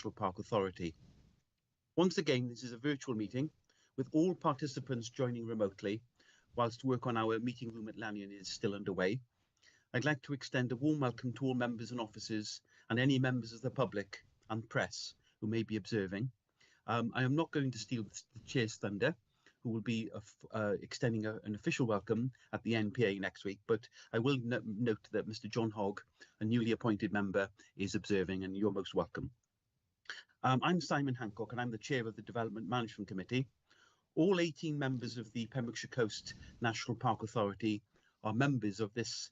National Park Authority. Once again, this is a virtual meeting with all participants joining remotely whilst work on our meeting room at Lanyon is still underway. I'd like to extend a warm welcome to all members and officers and any members of the public and press who may be observing. I am not going to steal the chair's thunder, who will be extending an official welcome at the NPA next week, but I will note that Mr. John Hogg, a newly appointed member, is observing, and you're most welcome. I'm Simon Hancock and I'm the chair of the Development Management Committee. All 18 members of the Pembrokeshire Coast National Park Authority are members of this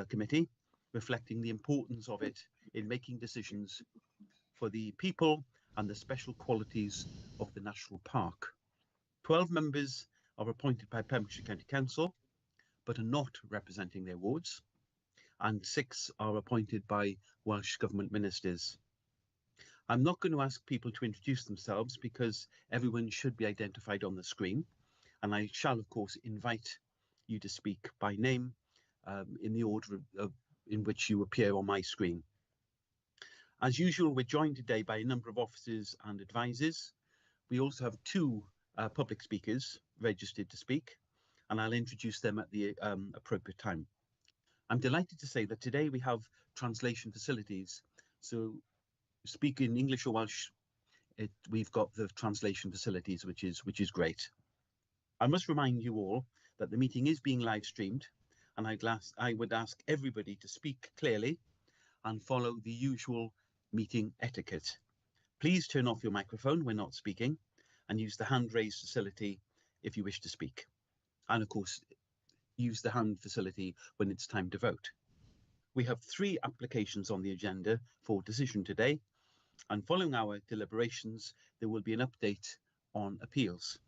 committee, reflecting the importance of it in making decisions for the people and the special qualities of the national park. 12 members are appointed by Pembrokeshire County Council, but are not representing their wards, and 6 are appointed by Welsh Government ministers. I'm not going to ask people to introduce themselves because everyone should be identified on the screen, and I shall, of course, invite you to speak by name in the order in which you appear on my screen. As usual, we're joined today by a number of officers and advisors. We also have 2 public speakers registered to speak, and I'll introduce them at the appropriate time. I'm delighted to say that today we have translation facilities. So speak in English or Welsh, we've got the translation facilities, which is great. I must remind you all that the meeting is being live streamed, and I would ask everybody to speak clearly and follow the usual meeting etiquette. Please turn off your microphone when not speaking and use the hand raise facility if you wish to speak. And of course, use the hand facility when it's time to vote. We have 3 applications on the agenda for decision today, and following our deliberations, there will be an update on appeals.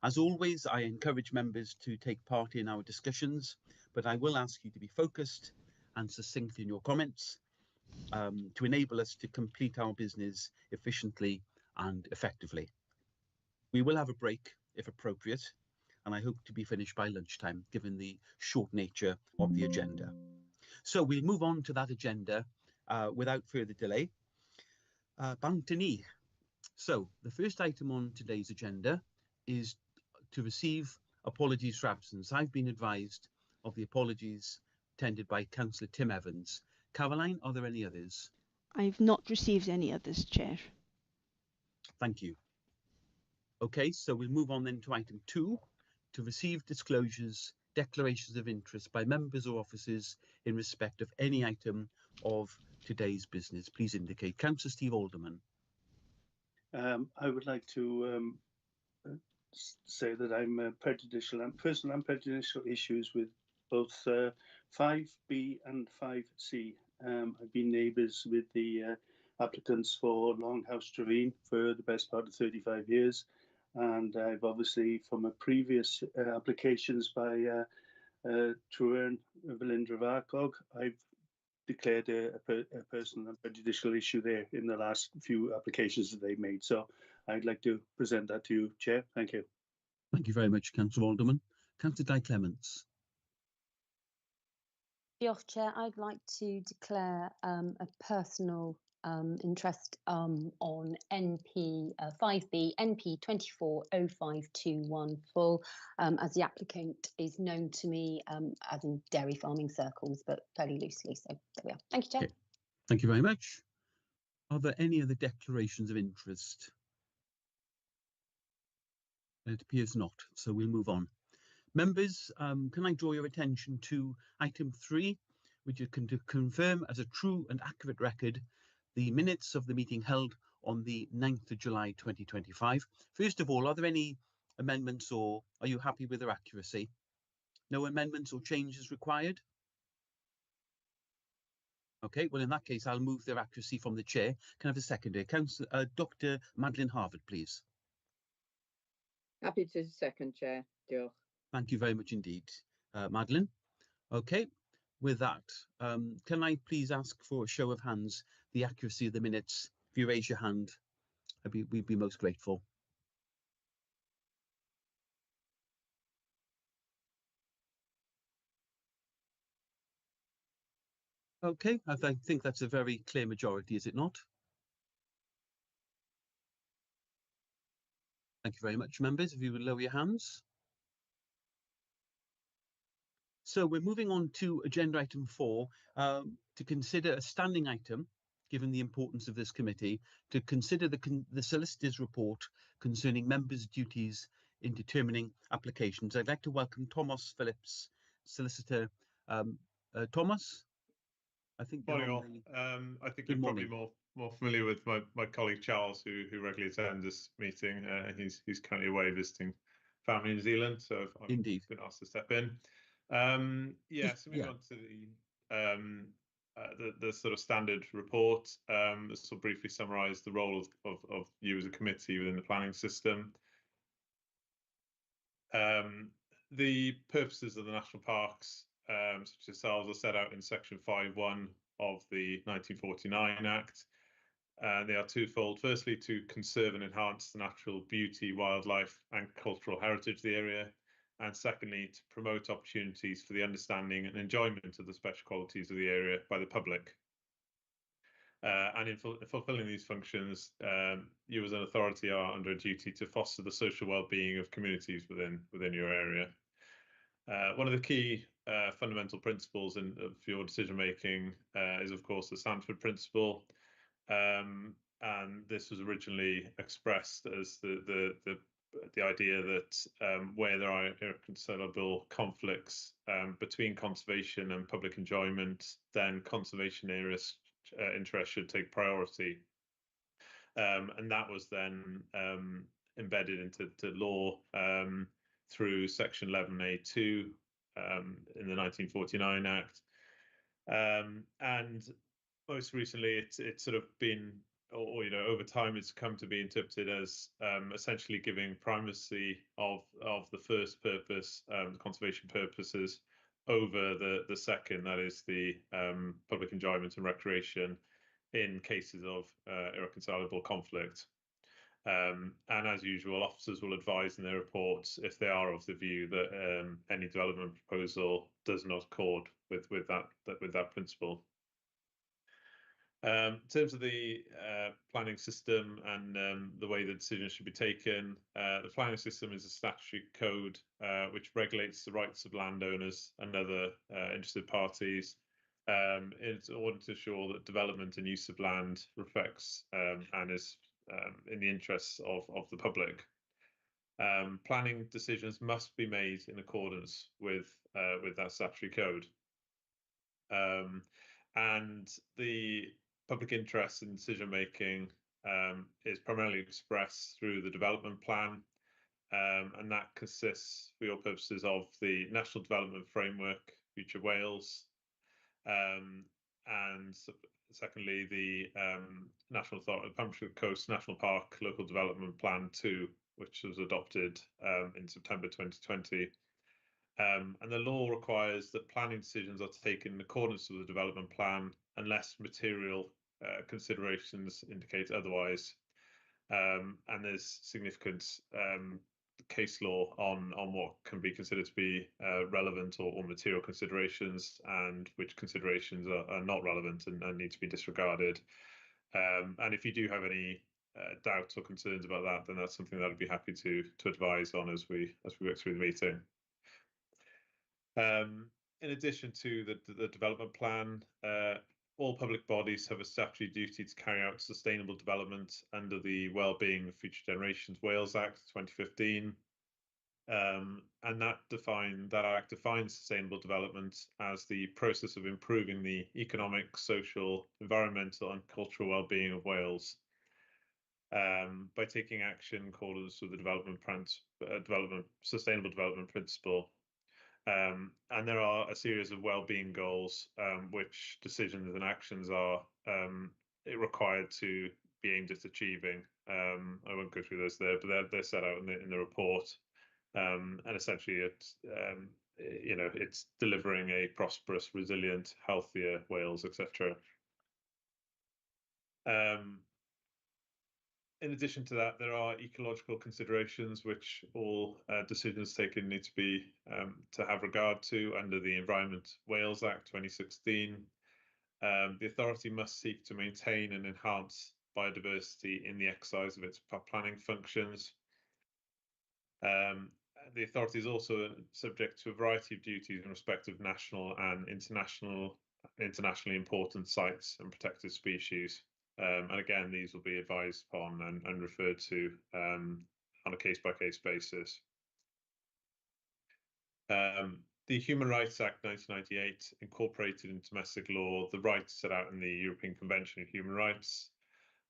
As always, I encourage members to take part in our discussions, but I will ask you to be focused and succinct in your comments to enable us to complete our business efficiently and effectively. We will have a break if appropriate, and I hope to be finished by lunchtime, given the short nature of the agenda. So we'll move on to that agenda without further delay. Bant ni. So the first item on today's agenda is to receive apologies for absence. I've been advised of the apologies tendered by Councillor Tim Evans. Caroline, are there any others? I've not received any others, Chair. Thank you. Okay, so we'll move on then to item 2, to receive disclosures, declarations of interest by members or officers in respect of any item of today's business. Please indicate. Councillor Steve Alderman. I would like to say that I'm prejudicial. Personally, I'm prejudicial issues with both 5B and 5C. I've been neighbours with the applicants for Longhouse Trevine for the best part of 35 years. And I've obviously, from a previous applications by Trewern Valindra Varcog, I've declared a personal and prejudicial issue there in the last few applications that they've made. So I'd like to present that to you, Chair. Thank you. Thank you very much, Councillor Alderman. Councillor Di Clements. Diolch, Chair. I'd like to declare a personal interest on NP 5B NP 240521 full, as the applicant is known to me as in dairy farming circles, but fairly loosely. So there we are. Thank you, Chair. Okay. Thank you very much. Are there any other declarations of interest? It appears not, so we'll move on. Members, can I draw your attention to item 3, which you can confirm as a true and accurate record the minutes of the meeting held on the 9th of July 2025. First of all, are there any amendments or are you happy with their accuracy? No amendments or changes required? Okay, well in that case I'll move their accuracy from the chair. Can I have a seconder? Councillor Dr. Madeline Harvard, please. Happy to second, Chair. Diolch. Thank you very much indeed, Madeline. Okay, with that, can I please ask for a show of hands the accuracy of the minutes? If you raise your hand, we'd be most grateful. Okay, I think that's a very clear majority, is it not? Thank you very much, members. If you would lower your hands. So we're moving on to agenda item 4, to consider a standing item, given the importance of this committee, to consider the solicitor's report concerning members' duties in determining applications. I'd like to welcome Thomas Phillips, solicitor. Thomas, I think you're Morning on all. the- I think Good you're probably morning. more familiar with my colleague Charles, who regularly attends this meeting. He's currently away visiting family in New Zealand, so I've Indeed. been asked to step in. So moving on to the sort of standard report. This will briefly summarise the role of you as a committee within the planning system. The purposes of the national parks, such as yourselves, are set out in section 5.1 of the 1949 Act. They are twofold. Firstly, to conserve and enhance the natural beauty, wildlife and cultural heritage of the area. And secondly, to promote opportunities for the understanding and enjoyment of the special qualities of the area by the public. And in fulfilling these functions, you as an authority are under a duty to foster the social well-being of communities within your area. One of the key fundamental principles of your decision making is, of course, the Sandford Principle, and this was originally expressed as the idea that where there are irreconcilable conflicts between conservation and public enjoyment, then conservation areas interest should take priority, and that was then embedded into law through section 11A2 in the 1949 Act, and most recently it's sort of been, or over time it's come to be interpreted as essentially giving primacy of the first purpose, conservation purposes, over the second, that is the public enjoyment and recreation, in cases of irreconcilable conflict. And as usual, officers will advise in their reports if they are of the view that any development proposal does not accord with that principle. In terms of the planning system and the way the decisions should be taken, the planning system is a statutory code which regulates the rights of landowners and other interested parties in order to ensure that development and use of land reflects and is in the interests of the public. Planning decisions must be made in accordance with that statutory code. And the public interest in decision making is primarily expressed through the development plan, and that consists, for your purposes, of the National Development Framework, Future Wales, and secondly the National Authority, Pembrokeshire Coast National Park Local Development Plan 2, which was adopted in September 2020. And the law requires that planning decisions are taken in accordance with the development plan unless material considerations indicate otherwise. And there's significant case law on what can be considered to be relevant or material considerations, and which considerations are not relevant and need to be disregarded. And if you do have any doubts or concerns about that, then that's something that I'd be happy to advise on as we work through the meeting. In addition to the development plan, all public bodies have a statutory duty to carry out sustainable development under the Wellbeing of Future Generations Wales Act 2015. And that act defines sustainable development as the process of improving the economic, social, environmental and cultural well-being of Wales by taking action in accordance with the Sustainable Development Principle. And there are a series of well-being goals which decisions and actions are required to be aimed at achieving. I won't go through those there, but they're set out in the report. And essentially, it's delivering a prosperous, resilient, healthier Wales, etc. In addition to that, there are ecological considerations which all decisions taken need to be to have regard to under the Environment Wales Act 2016. The authority must seek to maintain and enhance biodiversity in the exercise of its planning functions. The authority is also subject to a variety of duties in respect of national and internationally important sites and protected species. And again, these will be advised upon and referred to on a case-by-case basis. The Human Rights Act 1998 incorporated into domestic law the rights set out in the European Convention of Human Rights,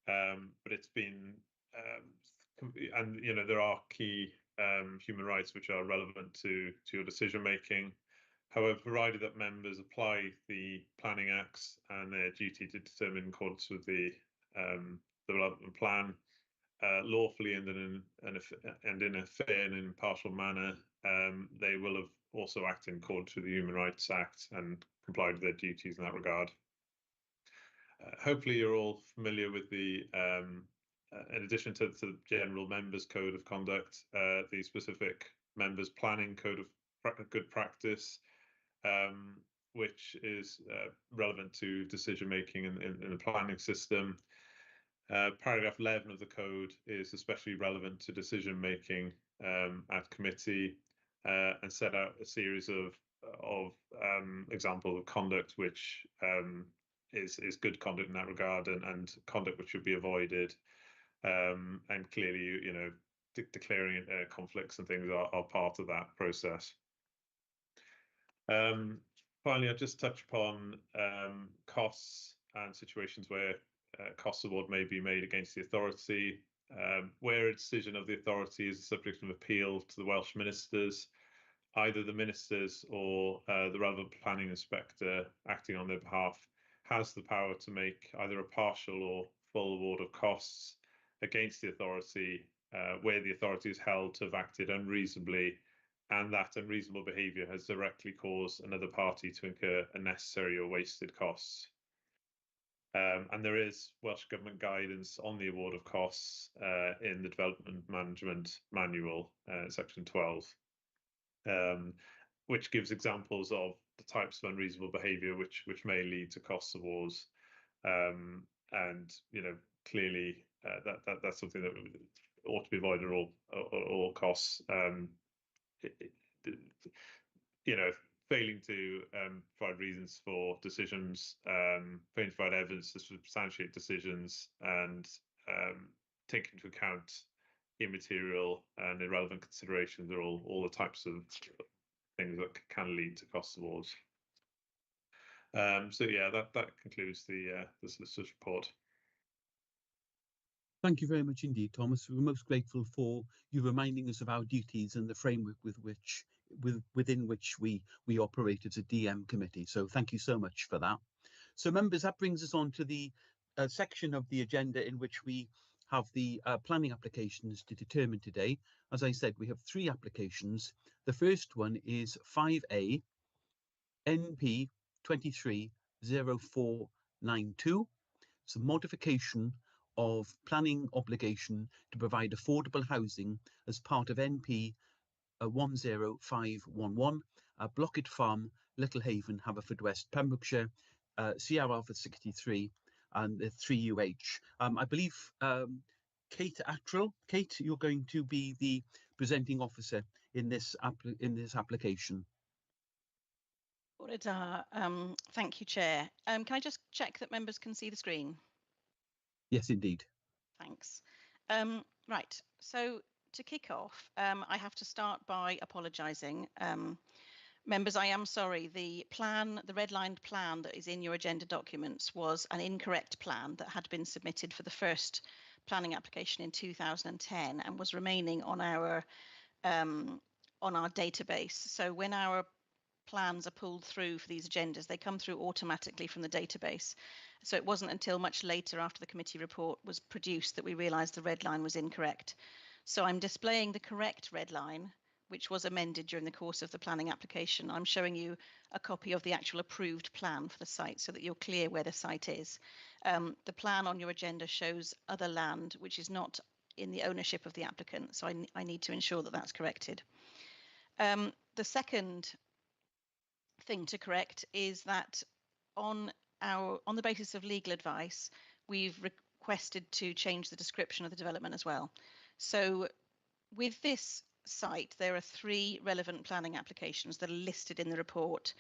but it's been and there are key human rights which are relevant to your decision making. However, provided that members apply the planning acts and their duty to determine in accordance with the development plan lawfully and in a fair and impartial manner, they will have also acted in accordance with the Human Rights Act and complied with their duties in that regard. Hopefully you're all familiar with the, in addition to the general members code of conduct, the specific members planning code of good practice, which is relevant to decision making in the planning system. Paragraph 11 of the code is especially relevant to decision making at committee and set out a series of examples of conduct which is good conduct in that regard and conduct which should be avoided. And clearly, declaring conflicts and things are part of that process. Finally, I'll just touch upon costs and situations where cost award may be made against the authority. Where a decision of the authority is the subject of appeal to the Welsh ministers, either the ministers or the relevant planning inspector acting on their behalf has the power to make either a partial or full award of costs against the authority where the authority is held to have acted unreasonably and that unreasonable behaviour has directly caused another party to incur unnecessary or wasted costs. And there is Welsh Government guidance on the award of costs in the Development Management Manual, section 12, which gives examples of the types of unreasonable behaviour which may lead to cost awards. And clearly that's something that ought to be avoided at all costs. Failing to provide reasons for decisions, failing to provide evidence to substantiate decisions, and take into account immaterial and irrelevant considerations are all the types of things that can lead to cost awards. So yeah, that concludes the solicitor's report. Thank you very much indeed, Thomas. We're most grateful for you reminding us of our duties and the framework within which we operate as a DM committee. So thank you so much for that. So members, that brings us on to the section of the agenda in which we have the planning applications to determine today. As I said, we have 3 applications. The first one is 5A NP 230492. It's a modification of planning obligation to provide affordable housing as part of NP 10511, Blockett Farm, Littlehaven, Haverfordwest, Pembrokeshire, CR Alpha 63 and the 3UH. I believe Kate Attrell. Kate, you're going to be the presenting officer in this application. Thank you, Chair. Can I just check that members can see the screen? Yes, indeed. Thanks. Right, so to kick off, I have to start by apologising. Members, I am sorry, the redlined plan that is in your agenda documents was an incorrect plan that had been submitted for the first planning application in 2010 and was remaining on our database. So when our plans are pulled through for these agendas, they come through automatically from the database. So it wasn't until much later after the committee report was produced that we realised the red line was incorrect. So I'm displaying the correct red line, which was amended during the course of the planning application. I'm showing you a copy of the actual approved plan for the site so that you're clear where the site is. The plan on your agenda shows other land, which is not in the ownership of the applicant. So I need to ensure that that's corrected. The second thing to correct is that on the basis of legal advice, we've requested to change the description of the development as well. So with this site, there are 3 relevant planning applications that are listed in the report.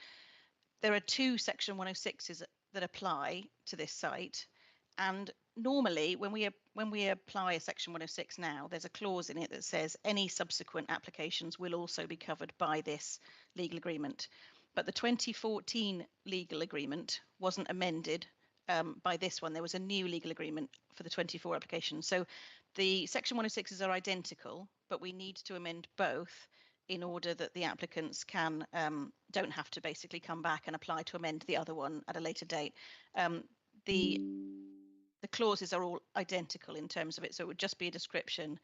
There are 2 Section 106s that apply to this site, and normally when we apply a Section 106 now, there's a clause in it that says any subsequent applications will also be covered by this legal agreement. But the 2014 legal agreement wasn't amended by this one. There was a new legal agreement for the 24 application. So the Section 106s are identical, but we need to amend both in order that the applicants can don't have to basically come back and apply to amend the other one at a later date. The clauses are all identical in terms of it, so it would just be a description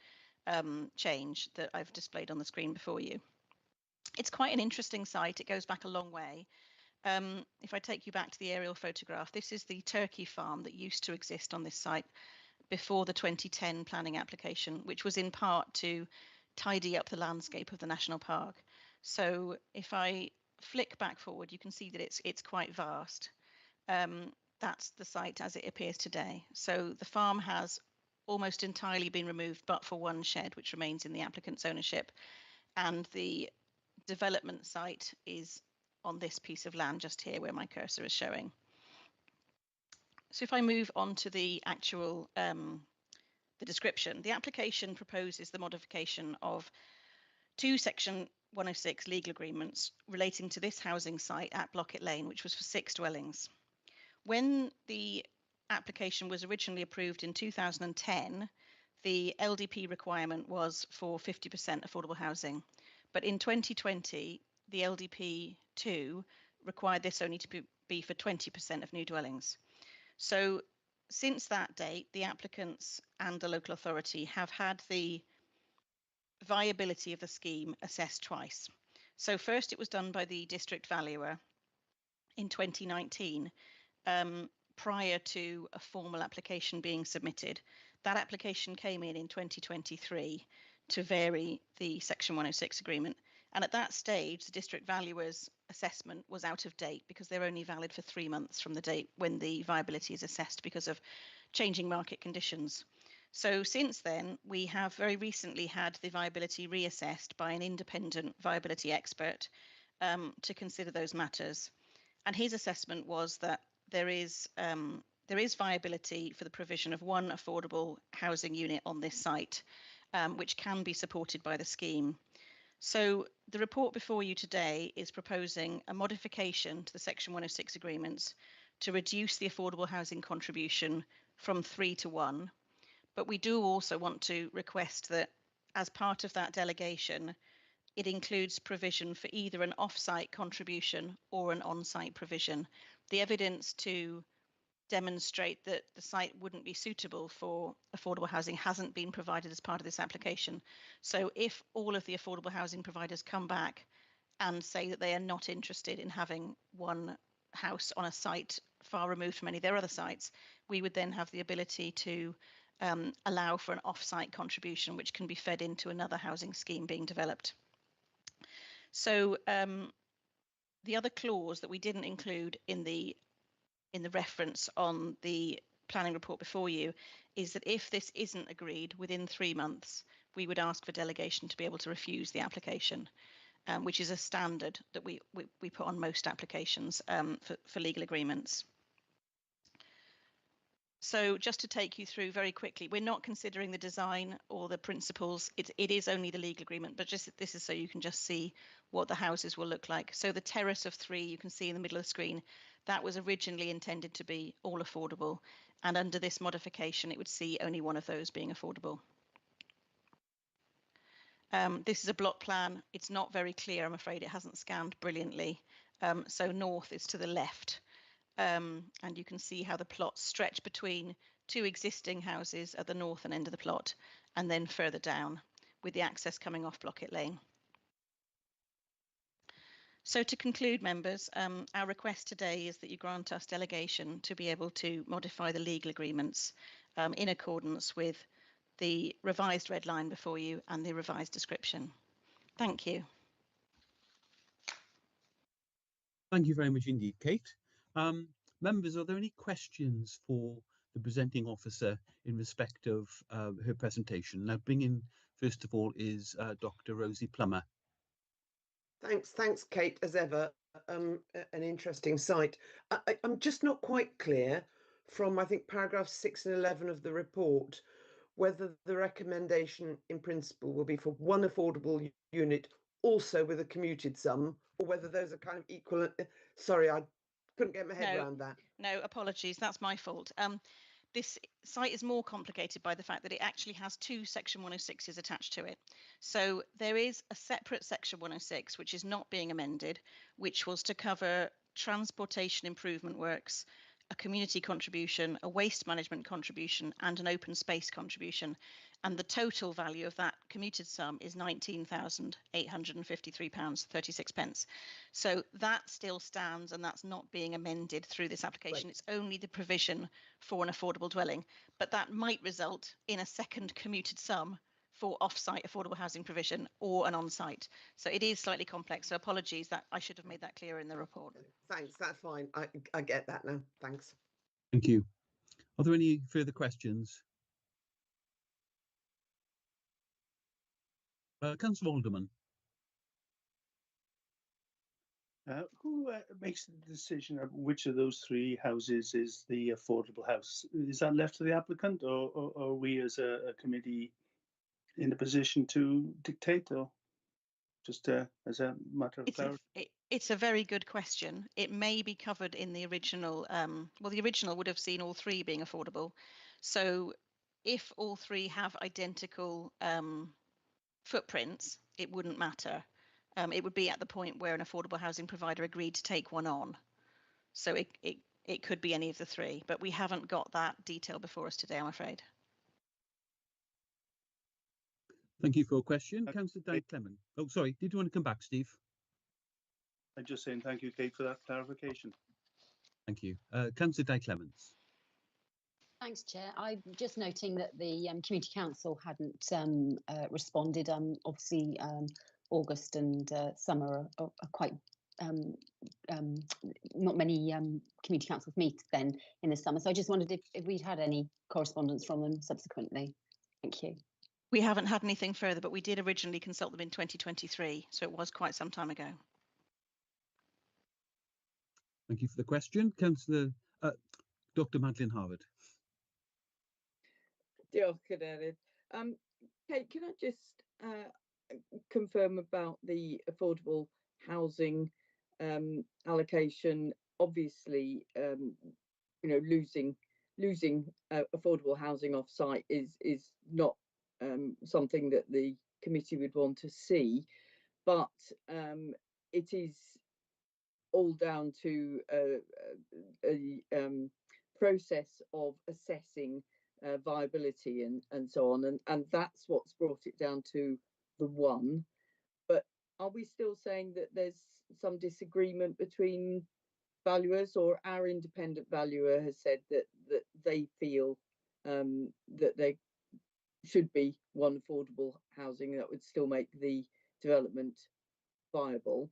change that I've displayed on the screen before you. It's quite an interesting site. It goes back a long way. If I take you back to the aerial photograph, this is the turkey farm that used to exist on this site before the 2010 planning application, which was in part to tidy up the landscape of the national park. So if I flick back forward, you can see that it's quite vast. That's the site as it appears today. So the farm has almost entirely been removed, but for one shed, which remains in the applicant's ownership. And the development site is on this piece of land just here where my cursor is showing. So if I move on to the actual the description, the application proposes the modification of 2 Section 106 legal agreements relating to this housing site at Blockett Lane, which was for 6 dwellings. When the application was originally approved in 2010, the LDP requirement was for 50% affordable housing. But in 2020, the LDP 2 required this only to be for 20% of new dwellings. So since that date, the applicants and the local authority have had the viability of the scheme assessed twice. So first it was done by the district valuer in 2019, prior to a formal application being submitted. That application came in 2023 to vary the Section 106 agreement. And at that stage, the district valuer's assessment was out of date because they're only valid for 3 months from the date when the viability is assessed because of changing market conditions. So since then, we have very recently had the viability reassessed by an independent viability expert to consider those matters. And his assessment was that there is viability for the provision of 1 affordable housing unit on this site, which can be supported by the scheme. So the report before you today is proposing a modification to the Section 106 agreements to reduce the affordable housing contribution from 3 to 1. But we do also want to request that as part of that delegation, it includes provision for either an off-site contribution or an on-site provision. The evidence to demonstrate that the site wouldn't be suitable for affordable housing hasn't been provided as part of this application. So if all of the affordable housing providers come back and say that they are not interested in having one house on a site far removed from any of their other sites, we would then have the ability to allow for an off-site contribution, which can be fed into another housing scheme being developed. So the other clause that we didn't include in the reference on the planning report before you is that if this isn't agreed within 3 months, we would ask for delegation to be able to refuse the application, which is a standard that we put on most applications for legal agreements. So just to take you through very quickly, we're not considering the design or the principles. It is only the legal agreement, but just this is so you can just see what the houses will look like. So the terrace of 3 you can see in the middle of the screen, that was originally intended to be all affordable. And under this modification, it would see only one of those being affordable. This is a block plan. It's not very clear, I'm afraid. It hasn't scanned brilliantly. So north is to the left. And you can see how the plots stretch between 2 existing houses at the northern end of the plot and then further down with the access coming off Blockett Lane. So to conclude, members, our request today is that you grant us delegation to be able to modify the legal agreements in accordance with the revised red line before you and the revised description. Thank you. Thank you very much indeed, Kate. Members, are there any questions for the presenting officer in respect of her presentation. Now, bringing first of all is Dr. Rosie Plummer. Thanks, Kate, as ever. An interesting site. I'm just not quite clear from, I think, paragraphs 6 and 11 of the report, whether the recommendation in principle will be for one affordable unit also with a commuted sum, or whether those are kind of equal. Sorry, I couldn't get my head around that. No, apologies, that's my fault. This site is more complicated by the fact that it actually has two Section 106s attached to it. So there is a separate Section 106, which is not being amended, which was to cover transportation improvement works, a community contribution, a waste management contribution, and an open space contribution. And the total value of that commuted sum is £19,853.36. So that still stands, and that's not being amended through this application. Right. It's only the provision for an affordable dwelling, but that might result in a second commuted sum for off-site affordable housing provision or an on-site. So it is slightly complex. So apologies, that I should have made that clearer in the report. Thanks, that's fine. I get that now. Thanks. Thank you. Are there any further questions? Councillor Alderman. Who makes the decision of which of those three houses is the affordable house? Is that left to the applicant, or are we as a committee in a position to dictate, or just as a matter of clarity? It's a very good question. It may be covered in the original. Well, the original would have seen all three being affordable. So if all three have identical footprints, it wouldn't matter. It would be at the point where an affordable housing provider agreed to take one on. So it could be any of the three, but we haven't got that detail before us today, I'm afraid. Thank you for your question. Councillor Di Clement. Oh, sorry, did you want to come back, Steve? I'm just saying thank you, Kate, for that clarification. Thank you. Councillor Di Clements. Thanks, Chair. I'm just noting that the Community Council hadn't responded. Obviously, August and summer are quite not many community councils meet then in the summer. So I just wondered if we'd had any correspondence from them subsequently. Thank you. We haven't had anything further, but we did originally consult them in 2023, so it was quite some time ago. Thank you for the question. Councillor Dr. Madeline Harwood. Diolch, Cadeirydd. Kate, can I just confirm about the affordable housing allocation? Obviously, you know, losing affordable housing off-site is not something that the committee would want to see, but it is all down to a process of assessing viability and so on, and that's what's brought it down to the one. But are we still saying that there's some disagreement between valuers, or our independent valuer has said that they feel that there should be one affordable housing that would still make the development viable?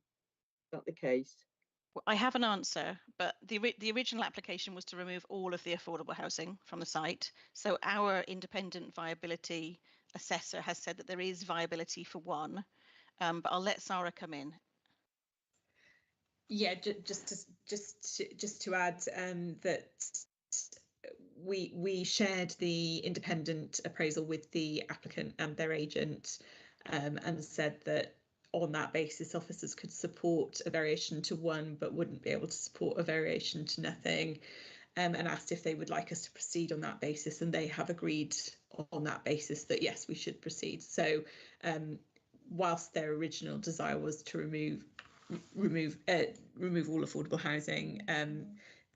Is that the case? Well, I have an answer, but the original application was to remove all of the affordable housing from the site. So our independent viability assessor has said that there is viability for one, but I'll let Sarah come in. Yeah, just to add that we shared the independent appraisal with the applicant and their agent, and said that on that basis officers could support a variation to one but wouldn't be able to support a variation to nothing, and asked if they would like us to proceed on that basis, and they have agreed on that basis that yes, we should proceed. So whilst their original desire was to remove all affordable housing,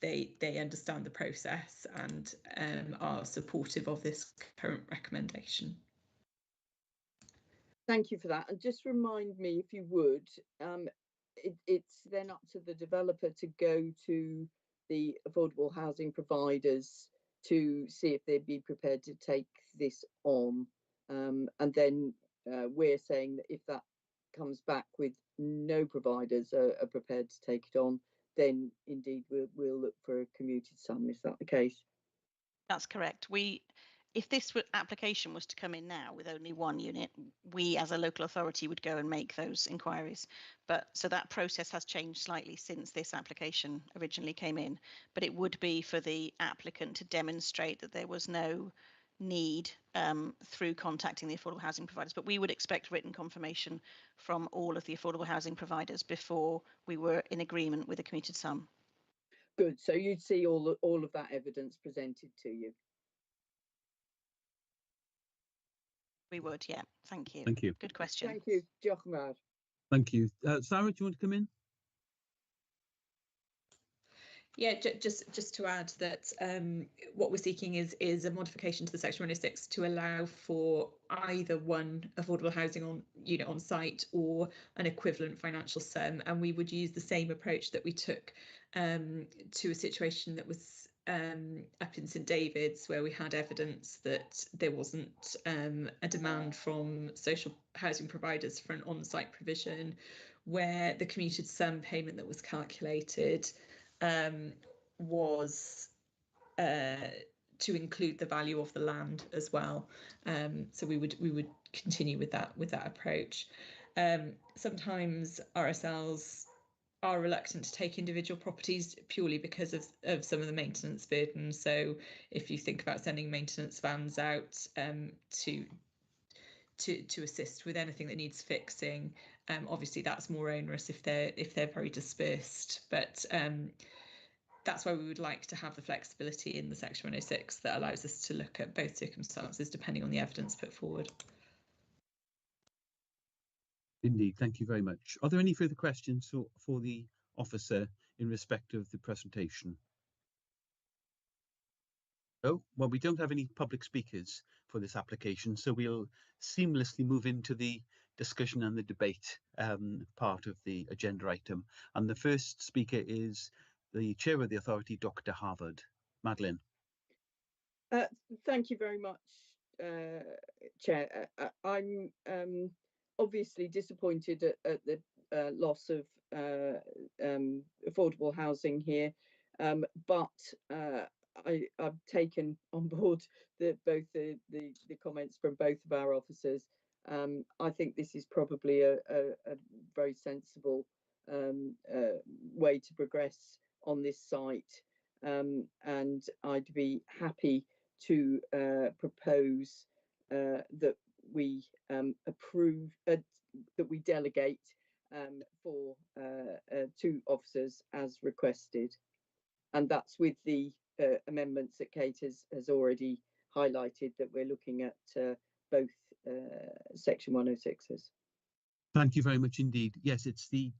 they understand the process and are supportive of this current recommendation. Thank you for that. And just remind me, if you would, it's then up to the developer to go to the affordable housing providers to see if they'd be prepared to take this on. And then we're saying that if that comes back with no providers are prepared to take it on, then indeed we'll look for a commuted sum. Is that the case? That's correct. If this application was to come in now with only one unit, we as a local authority would go and make those inquiries. But so that process has changed slightly since this application originally came in. But it would be for the applicant to demonstrate that there was no need through contacting the affordable housing providers. But we would expect written confirmation from all of the affordable housing providers before we were in agreement with a commuted sum. Good. So you'd see all of that evidence presented to you. We would, yeah. Thank you. Thank you. Good question. Thank you, Diolch yn fawr. Thank you. Sarah, do you want to come in? Yeah, just to add that what we're seeking is a modification to the Section 106 to allow for either one affordable housing unit on site or an equivalent financial sum, and we would use the same approach that we took to a situation that was up in St David's, where we had evidence that there wasn't a demand from social housing providers for an on-site provision, where the commuted sum payment that was calculated was to include the value of the land as well. So we would continue with that approach. Sometimes RSLs are reluctant to take individual properties purely because of some of the maintenance burden. So if you think about sending maintenance vans out to assist with anything that needs fixing, obviously that's more onerous if they're very dispersed. But that's why we would like to have the flexibility in the Section 106 that allows us to look at both circumstances depending on the evidence put forward. Indeed, thank you very much. Are there any further questions for the officer in respect of the presentation? Oh, well, we don't have any public speakers for this application, so we'll seamlessly move into the discussion and the debate part of the agenda item. And the first speaker is the Chair of the Authority, Dr. Harvard. Madeline. Thank you very much, Chair. I'm obviously disappointed at the loss of affordable housing here, but I've taken on board both the comments from both of our officers. I think this is probably a very sensible way to progress on this site, and I'd be happy to propose that we approve, that we delegate for 2 officers as requested, and that's with the amendments that Kate has already highlighted, that we're looking at both Section 106s. Thank you very much indeed. Yes, it's the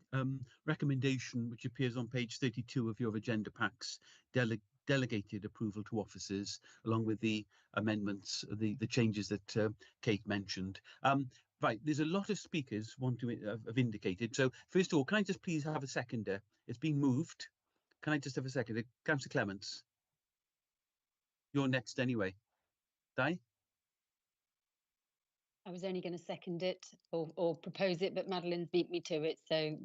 recommendation which appears on page 32 of your agenda packs, delegated approval to officers, along with the amendments, the changes that Kate mentioned. Right, there's a lot of speakers want to have indicated. So first of all, can I just please have a seconder? It's been moved. Can I just have a second? Councillor Clements. You're next anyway. Di? I was only going to second it or propose it, but Madeline's beat me to it, so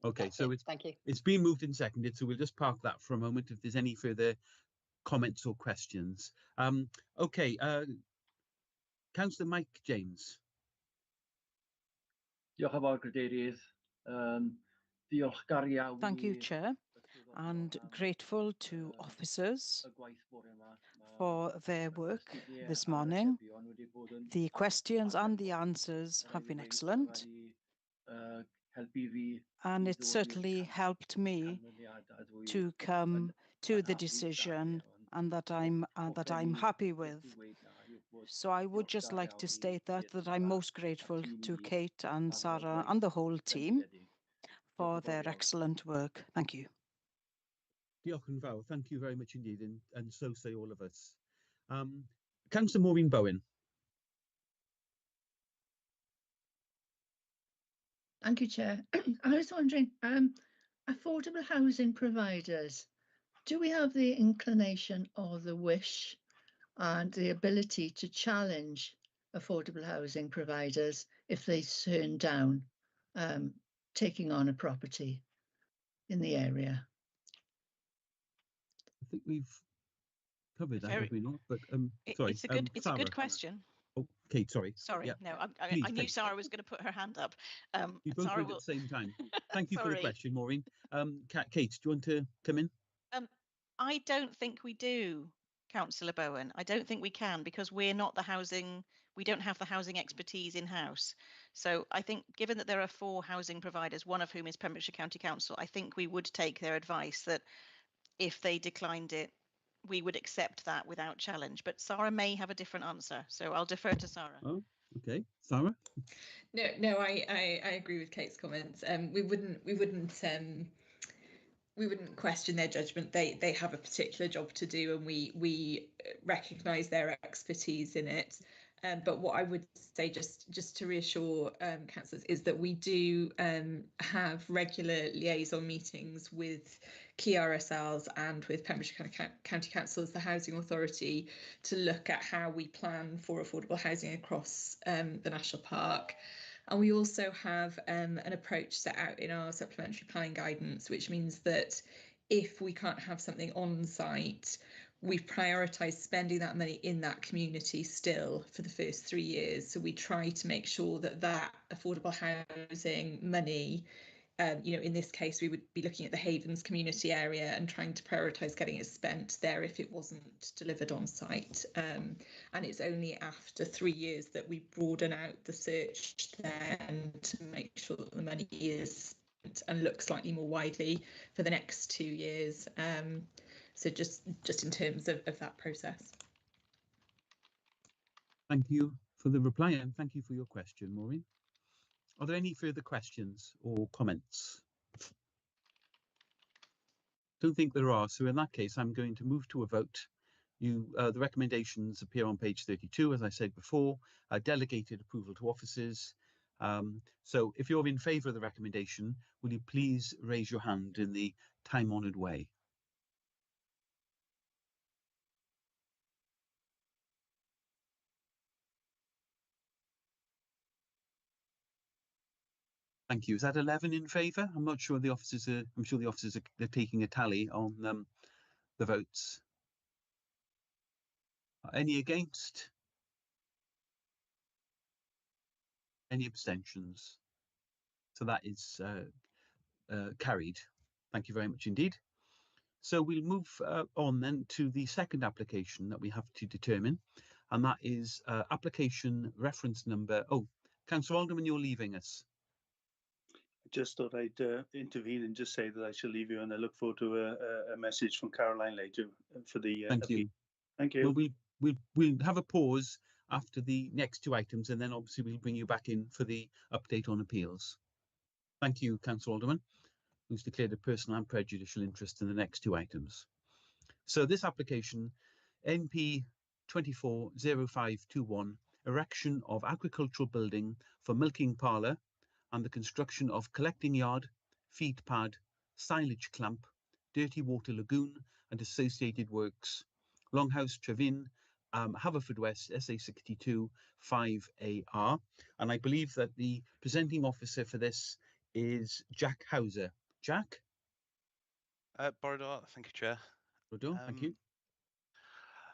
okay. So thank you. It's been moved and seconded, so we'll just park that for a moment if there's any further comments or questions. Okay, Councillor Mike James. Thank you, Chair, and grateful to officers for their work this morning. The questions and the answers have been excellent, and it certainly helped me to come to the decision and that I'm happy with. So I would just like to state that I'm most grateful to Kate and Sarah and the whole team for their excellent work. Thank you. Diolch yn fawr. Thank you very much indeed, and so say all of us. Councillor Maureen Bowen. Thank you, Chair. I was wondering, affordable housing providers, do we have the inclination or the wish and the ability to challenge affordable housing providers if they turn down taking on a property in the area? I think we've covered that, Very- have we not? But sorry, It's a good Sarah. question. Oh, Kate, sorry. Sorry, Yeah. no, I Please, knew Kate. Sarah was going to put her hand up. You both Sarah went will... at the same time. Thank you for the Sorry. question, Maureen. Kate, do you want to come in? I don't think we do, Councillor Bowen. I don't think we can, because we're not the housing, we don't have the housing expertise in-house. So I think, given that there are 4 housing providers, one of whom is Pembrokeshire County Council, I think we would take their advice that if they declined it, we would accept that without challenge. But Sarah may have a different answer, so I'll defer to Sarah. Oh, okay. Sarah? No, I agree with Kate's comments. We wouldn't question their judgment. They have a particular job to do, and we recognise their expertise in it. But what I would say, just to reassure councillors, is that we do have regular liaison meetings with key RSLs and with Pembrokeshire County Council as the Housing Authority to look at how we plan for affordable housing across the National Park. And we also have an approach set out in our supplementary planning guidance, which means that if we can't have something on site, we've prioritised spending that money in that community still for the first 3 years. So we try to make sure that that affordable housing money, in this case, we would be looking at the Havens community area and trying to prioritise getting it spent there if it wasn't delivered on site. And it's only after 3 years that we broaden out the search then to make sure that the money is spent and look slightly more widely for the next 2 years. So just in terms of that process. Thank you for the reply, and thank you for your question, Maureen. Are there any further questions or comments? Don't think there are, so in that case, I'm going to move to a vote. The recommendations appear on page 32, as I said before, delegated approval to officers. So if you're in favour of the recommendation, will you please raise your hand in the time-honoured way? Thank you. Is that 11 in favour? I'm not sure the officers are. I'm sure the officers are taking a tally on the votes. Any against? Any abstentions? So that is carried. Thank you very much indeed. So we'll move on then to the second application that we have to determine, and that is application reference number. Oh, Councillor Alderman, you're leaving us. I just thought I'd intervene and just say that I shall leave you, and I look forward to a message from Caroline later for the. Thank you. Thank you. Well, we'll have a pause after the next 2 items, and then obviously we'll bring you back in for the update on appeals. Thank you, Councillor Alderman, who's declared a personal and prejudicial interest in the next 2 items. So this application, NP 240521, erection of agricultural building for milking parlour and the construction of collecting yard, feed pad, silage clamp, dirty water lagoon and associated works, Longhouse, Trevin, Haverfordwest, SA62 5AR. And I believe that the presenting officer for this is Jack Hauser. Jack? Borodor, thank you, Chair. Borodor, thank you.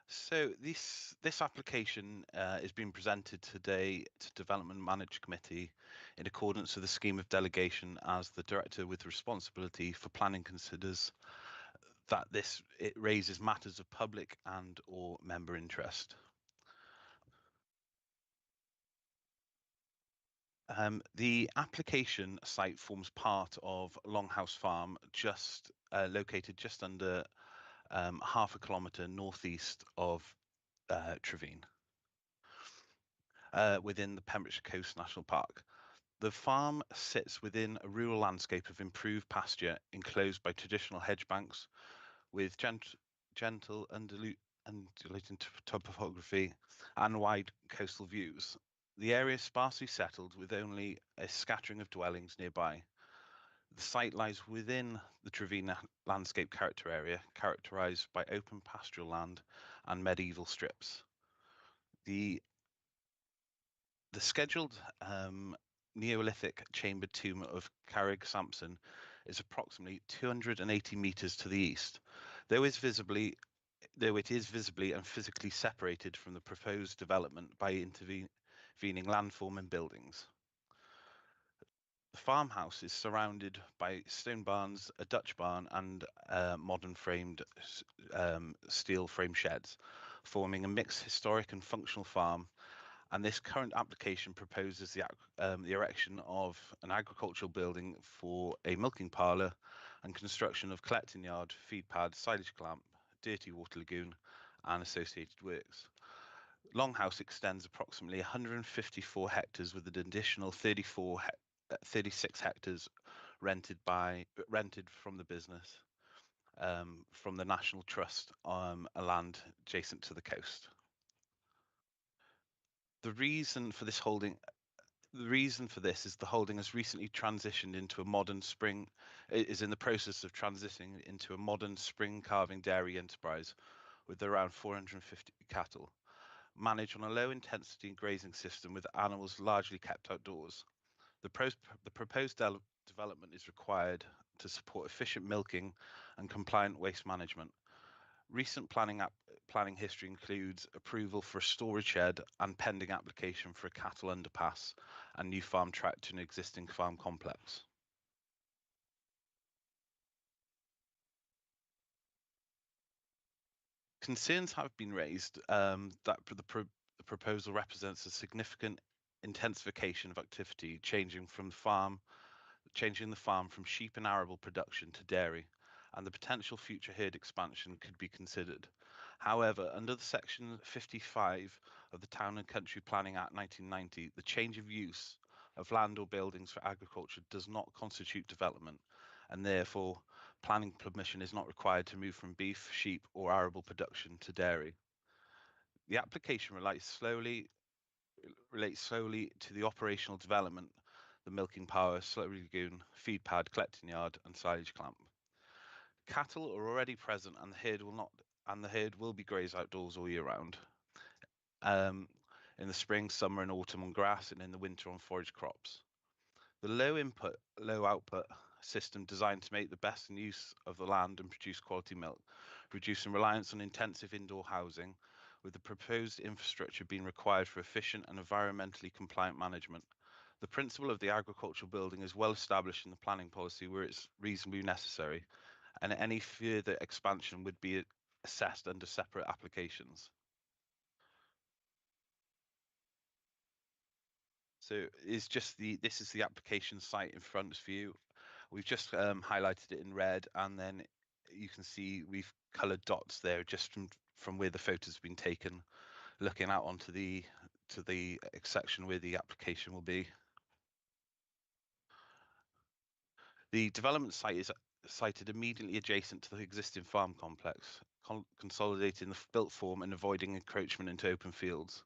So this application is being presented today to Development Management Committee in accordance with the scheme of delegation, as the Director with responsibility for planning considers that it raises matters of public and or member interest. The application site forms part of Longhouse Farm, located just under half a kilometre northeast of Trevin, within the Pembrokeshire Coast National Park. The farm sits within a rural landscape of improved pasture enclosed by traditional hedge banks with gentle undulating topography and wide coastal views. The area is sparsely settled with only a scattering of dwellings nearby. The site lies within the Trevin landscape character area, characterised by open pastoral land and medieval strips. The scheduled Neolithic chambered tomb of Carrig Sampson is approximately 280 metres to the east. Though is visibly though it is visibly and physically separated from the proposed development by intervening landform and buildings. The farmhouse is surrounded by stone barns, a Dutch barn, and modern framed steel frame sheds, forming a mixed historic and functional farm. And this current application proposes the erection of an agricultural building for a milking parlour and construction of collecting yard, feed pad, silage clamp, dirty water lagoon, and associated works. Longhouse extends approximately 154 hectares with an additional 36 hectares rented from the business from the National Trust on a land adjacent to the coast. The reason for this is the holding has recently transitioned into a modern is in the process of transitioning into a modern spring carving dairy enterprise with around 450 cattle, managed on a low intensity grazing system with animals largely kept outdoors. The proposed development is required to support efficient milking and compliant waste management. Recent planning history includes approval for a storage shed and pending application for a cattle underpass and new farm track to an existing farm complex. Concerns have been raised that the proposal represents a significant intensification of activity, changing the farm from sheep and arable production to dairy, and the potential future herd expansion could be considered. However, under the Section 55 of the Town and Country Planning Act 1990, the change of use of land or buildings for agriculture does not constitute development, and therefore planning permission is not required to move from beef, sheep, or arable production to dairy. The application relates solely to the operational development, the milking parlour, slurry lagoon, feed pad, collecting yard, and silage clamp. Cattle are already present, and the herd will be grazed outdoors all year round. In the spring, summer, and autumn on grass, and in the winter on forage crops. The low input, low output system designed to make the best use of the land and produce quality milk, reducing reliance on intensive indoor housing, with the proposed infrastructure being required for efficient and environmentally compliant management. The principle of the agricultural building is well established in the planning policy where it's reasonably necessary, and any further expansion would be assessed under separate applications. So this is the application site in front of you. We've just highlighted it in red, and then you can see we've coloured dots there just from where the photos have been taken, looking out onto the section where the application will be. The development site is sited immediately adjacent to the existing farm complex, consolidating the built form and avoiding encroachment into open fields.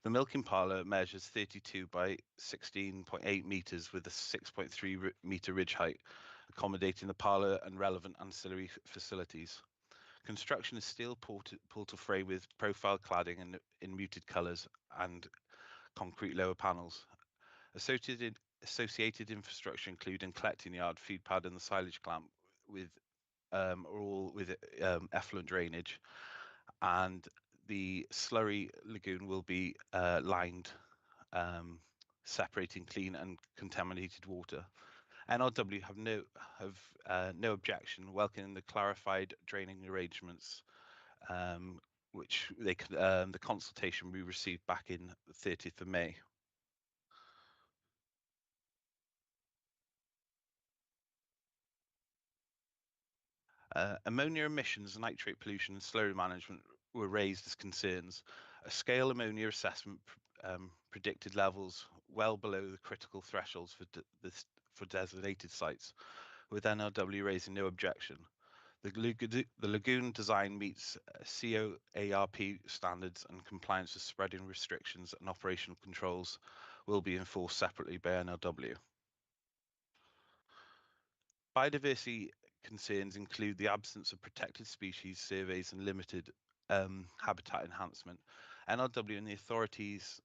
The milking parlour measures 32 by 16.8 metres with a 6.3 metre ridge height, accommodating the parlour and relevant ancillary facilities. Construction is steel portal frame with profile cladding in muted colours and concrete lower panels. Associated infrastructure including collecting yard, feed pad, and the silage clamp with effluent drainage, and the slurry lagoon will be lined, separating clean and contaminated water. NRW have no objection welcoming the clarified draining arrangements, which the consultation we received back in the 30th of May. Ammonia emissions, nitrate pollution, and slurry management were raised as concerns. A scale ammonia assessment predicted levels well below the critical thresholds for designated sites, with NRW raising no objection. The lagoon design meets COARP standards, and compliance with spreading restrictions and operational controls will be enforced separately by NRW. Biodiversity concerns include the absence of protected species surveys and limited habitat enhancement. NRW and the authorities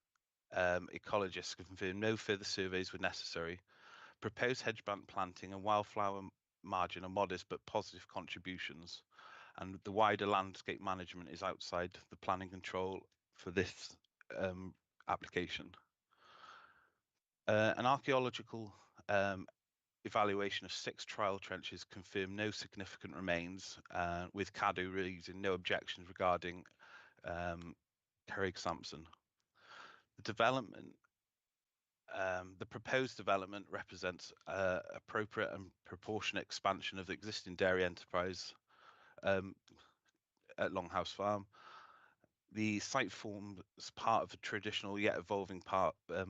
ecologists confirmed no further surveys were necessary. Proposed hedge bank planting and wildflower margin are modest but positive contributions. and the wider landscape management is outside the planning control for this application. An archaeological evaluation of 6 trial trenches confirmed no significant remains, with Cadw raising no objections regarding Craig Sampson. The proposed development represents appropriate and proportionate expansion of the existing dairy enterprise at Longhouse Farm. The site forms part of a traditional yet evolving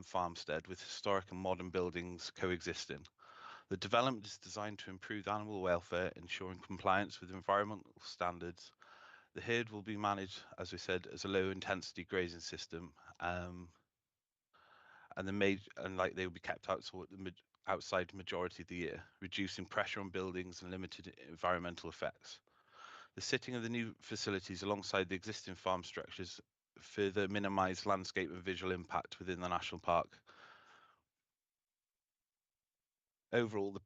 farmstead with historic and modern buildings coexisting. The development is designed to improve animal welfare, ensuring compliance with environmental standards. The herd will be managed, as we said, as a low-intensity grazing system, and they will be kept outside the majority of the year, reducing pressure on buildings and limited environmental effects. The sitting of the new facilities alongside the existing farm structures further minimise landscape and visual impact within the national park. Overall, the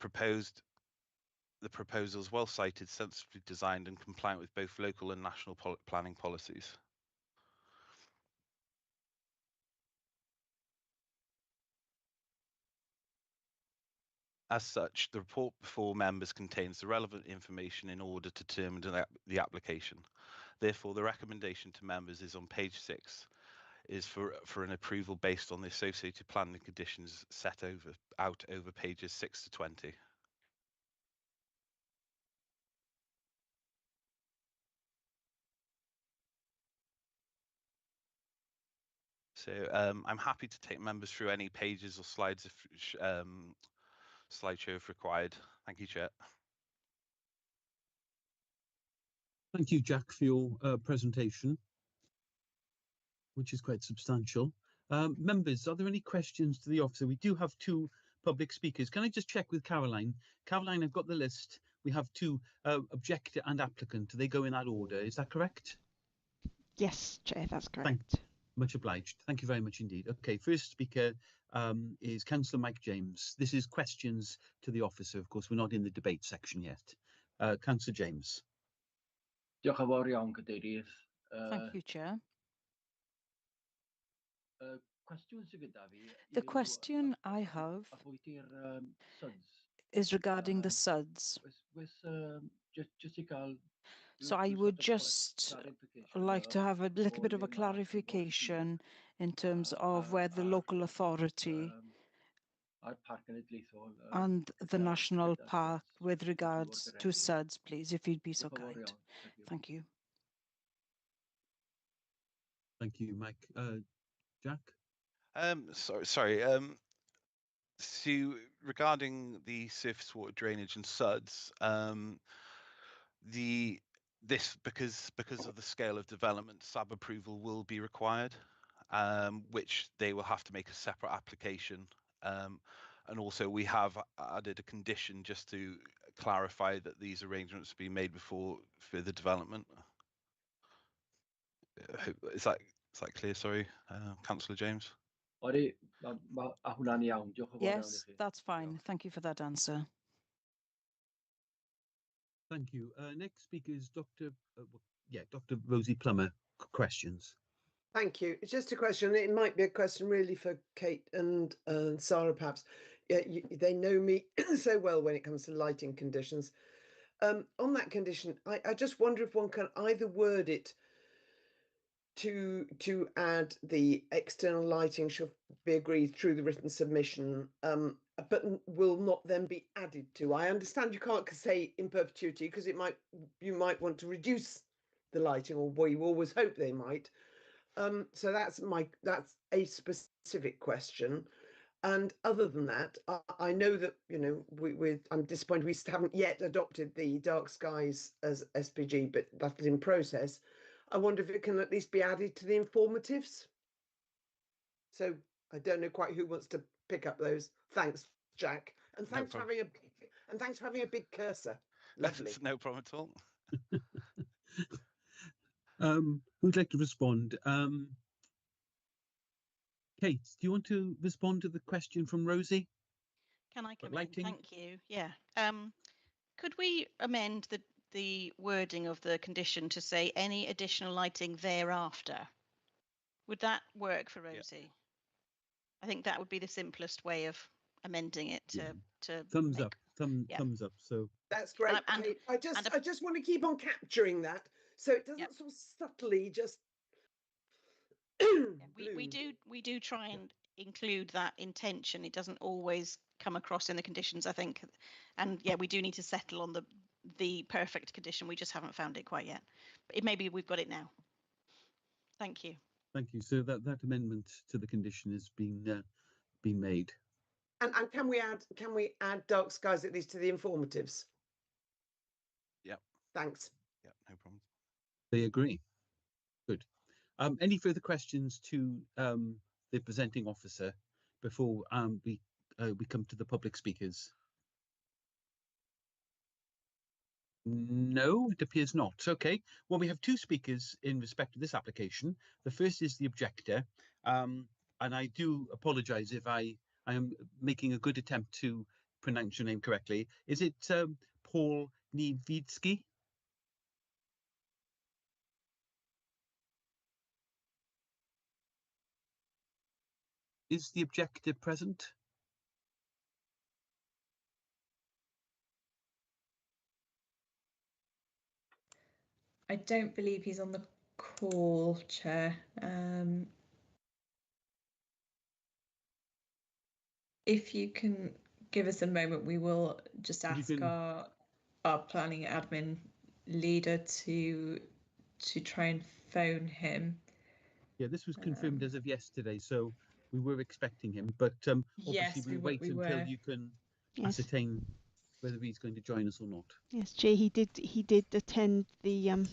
proposal is well sited, sensibly designed and compliant with both local and national planning policies. As such, the report before members contains the relevant information in order to determine the application. Therefore, the recommendation to members is on page 6, is for an approval based on the associated planning conditions set out over pages 6 to 20. So I'm happy to take members through any pages or slides slideshow if required. Thank you, Chair. Thank you, Jack, for your presentation, which is quite substantial. Members, are there any questions to the officer? We do have 2 public speakers. Can I just check with Caroline? Caroline, I've got the list. We have 2 objector and applicant. Do they go in that order? Is that correct? Yes, Chair, that's correct. Much obliged. Thank you very much indeed. Okay, first speaker is Councillor Mike James. This is questions to the officer. Of course, we're not in the debate section yet. Councillor James. Diolch yn fawr iawn, Cadeirydd. Thank you, Chair. The question I have is regarding the SUDs. So I would just like to have a little bit of a clarification in terms of where the local authority and the national park with regards to SUDs, please, if you'd be so kind. Thank you. Thank you, Mike. Jack? Sorry. So regarding the surface water drainage and SUDs, because of the scale of development, SAB approval will be required, which they will have to make a separate application. And also we have added a condition just to clarify that these arrangements be made before further development. Is that clear? Sorry, Councillor James. Yes, that's fine. Thank you for that answer. Thank you. Next speaker is Dr. Dr. Rosie Plummer. Questions. Thank you. It's just a question. It might be a question really for Kate and Sarah, perhaps. Yeah, they know me so well when it comes to lighting conditions. On that condition, I just wonder if one can either word it to add the external lighting should be agreed through the written submission, but will not then be added to. I understand you can't say in perpetuity because you might want to reduce the lighting, or we always hope they might. So that's a specific question. And other than that, I know that I'm disappointed we haven't yet adopted the dark skies as SPG, but that is in process. I wonder if it can at least be added to the informatives. So I don't know quite who wants to pick up those. Thanks, Jack, and thanks for having a big cursor. Lovely. No problem at all. Who'd like to respond? Kate, do you want to respond to the question from Rosie? Can I come in? Thank you. Yeah. Could we amend the wording of the condition to say any additional lighting thereafter. Would that work for Rosie? I think that would be the simplest way of amending it to thumbs up. Thumbs up. So that's great. And, Kate. I just want to keep on capturing that so it doesn't sort of subtly just. we do try and include that intention. It doesn't always come across in the conditions, I think, and we do need to settle on the perfect condition. We just haven't found it quite yet, but maybe we've got it now. Thank you. Thank you. So that amendment to the condition is being made. And can we add dark skies at least to the informatives? Yep. Thanks. Yep, no problem. They agree. Good. Any further questions to the presenting officer before we come to the public speakers? No, it appears not. Okay. Well, we have two speakers in respect to this application. The first is the objector, and I do apologise if I am making a good attempt to pronounce your name correctly. Is it Paul Niewicki? Is the objector present? I don't believe he's on the call, Chair. If you can give us a moment, we will just ask our planning admin leader to try and phone him. Yeah, this was confirmed as of yesterday, so we were expecting him, but obviously we'll wait until you can ascertain whether he's going to join us or not. Yes, Jay, he did attend the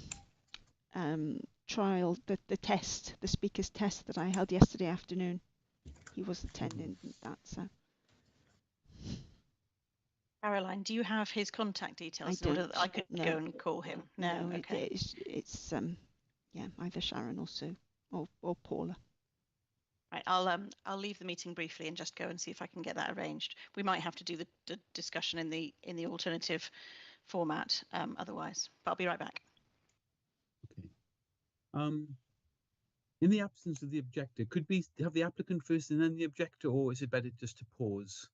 trial, the test, the speaker's test that I held yesterday afternoon. He was attending that, so. Caroline, do you have his contact details in order that I could go and call him? No, okay. It's either Sharon or Sue or Paula. Right, I'll leave the meeting briefly and just go and see if I can get that arranged. We might have to do the discussion in the alternative format otherwise, but I'll be right back. Okay. In the absence of the objector, could we have the applicant first and then the objector, or is it better just to pause?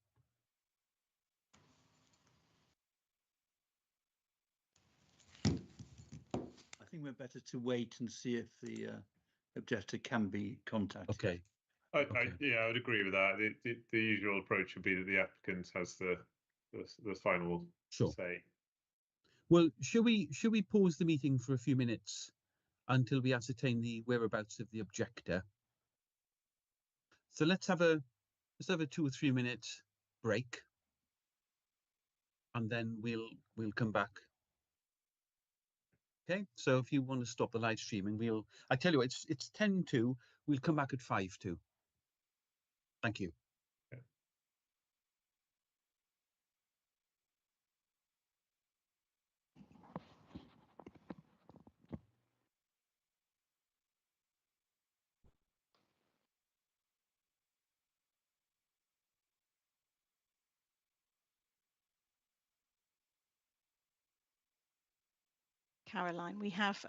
I think we're better to wait and see if the objector can be contacted. Okay. I would agree with that. The usual approach would be that the applicant has the final say. Well, should we pause the meeting for a few minutes until we ascertain the whereabouts of the objector? So let's have a 2 or 3 minute break, and then we'll come back. Okay, so if you want to stop the live streaming, I tell you what, it's 10 to, we'll come back at 5 to. Thank you. Caroline, we have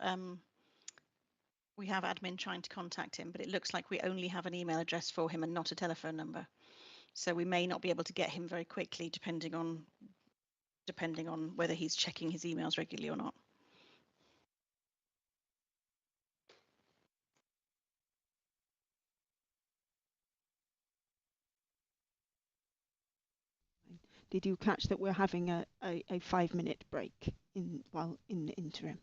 admin trying to contact him, but it looks like we only have an email address for him and not a telephone number. So we may not be able to get him very quickly, depending on whether he's checking his emails regularly or not. Did you catch that we're having a 5-minute break in the interim?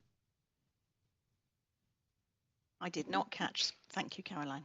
I did not catch. Thank you, Caroline.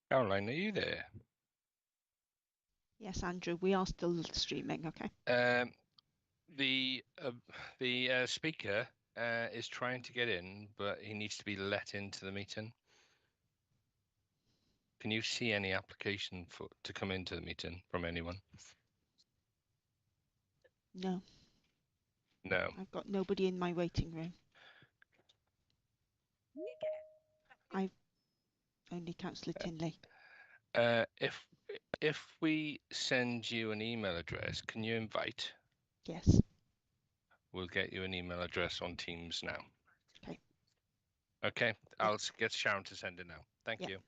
Caroline, are you there? Yes, Andrew, we are still streaming, okay? The speaker is trying to get in, but he needs to be let into the meeting. Can you see any application to come into the meeting from anyone? No. No. I've got nobody in my waiting room. I've only Councillor Tinley. If we send you an email address, can you invite? Yes. We'll get you an email address on Teams now. Okay. Okay, I'll get Sharon to send it now. Thank you.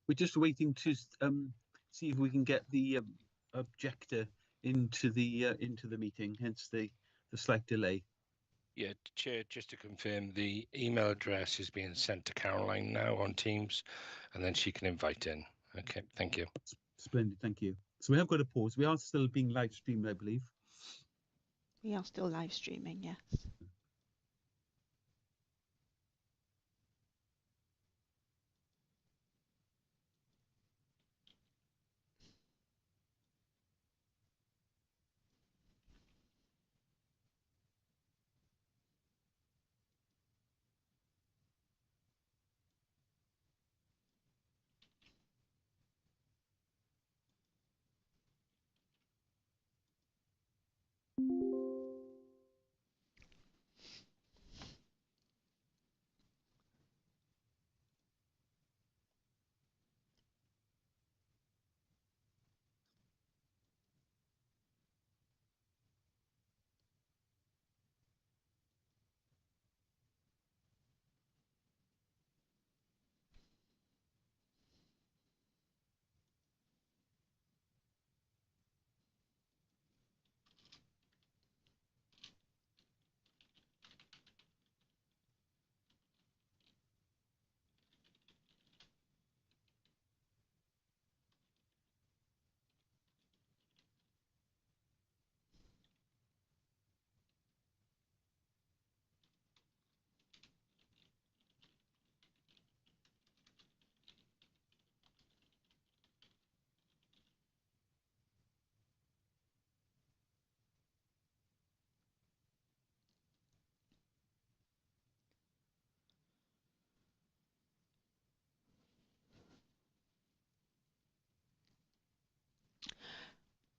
We're just waiting to see if we can get the objector into the meeting, hence the slight delay. Yeah, Chair, just to confirm, the email address is being sent to Caroline now on Teams, and then she can invite in. Okay, thank you. Splendid, thank you. So we have got a pause. We are still being live streamed, I believe. We are still live streaming, yes.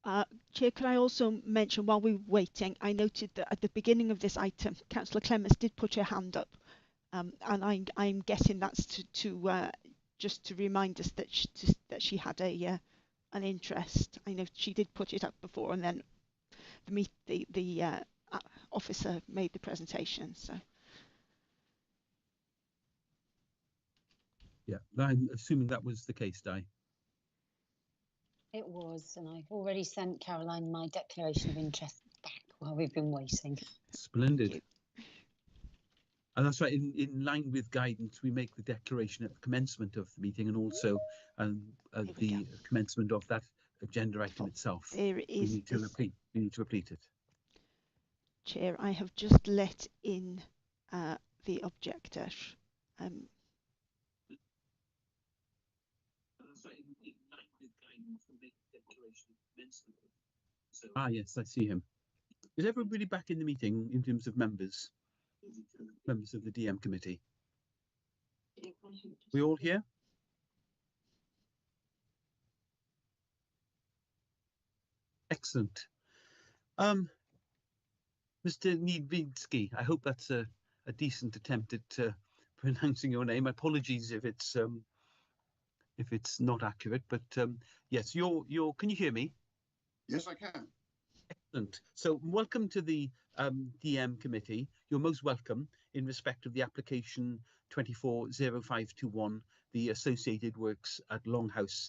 Chair, could I also mention while we were waiting, I noted that at the beginning of this item, Councillor Clements did put her hand up, and I'm guessing that's to just to remind us that she had an interest. I know she did put it up before, and then the officer made the presentation. So yeah, I'm assuming that was the case, Di. It was, and I've already sent Caroline my declaration of interest back while we've been waiting. Splendid. And that's right, in line with guidance, we make the declaration at the commencement of the meeting and also at the commencement of that agenda item itself. There is. We need to repeat it. Chair, I have just let in the objector. Ah, yes, I see him. Is everybody back in the meeting in terms of members of the DM committee? We all here? Excellent. Mr. Niedvinsky, I hope that's a decent attempt at pronouncing your name. Apologies if it's not accurate, but yes, can you hear me? Yes, I can. Excellent. So welcome to the DM committee. You're most welcome in respect of the application 240521, the associated works at Longhouse,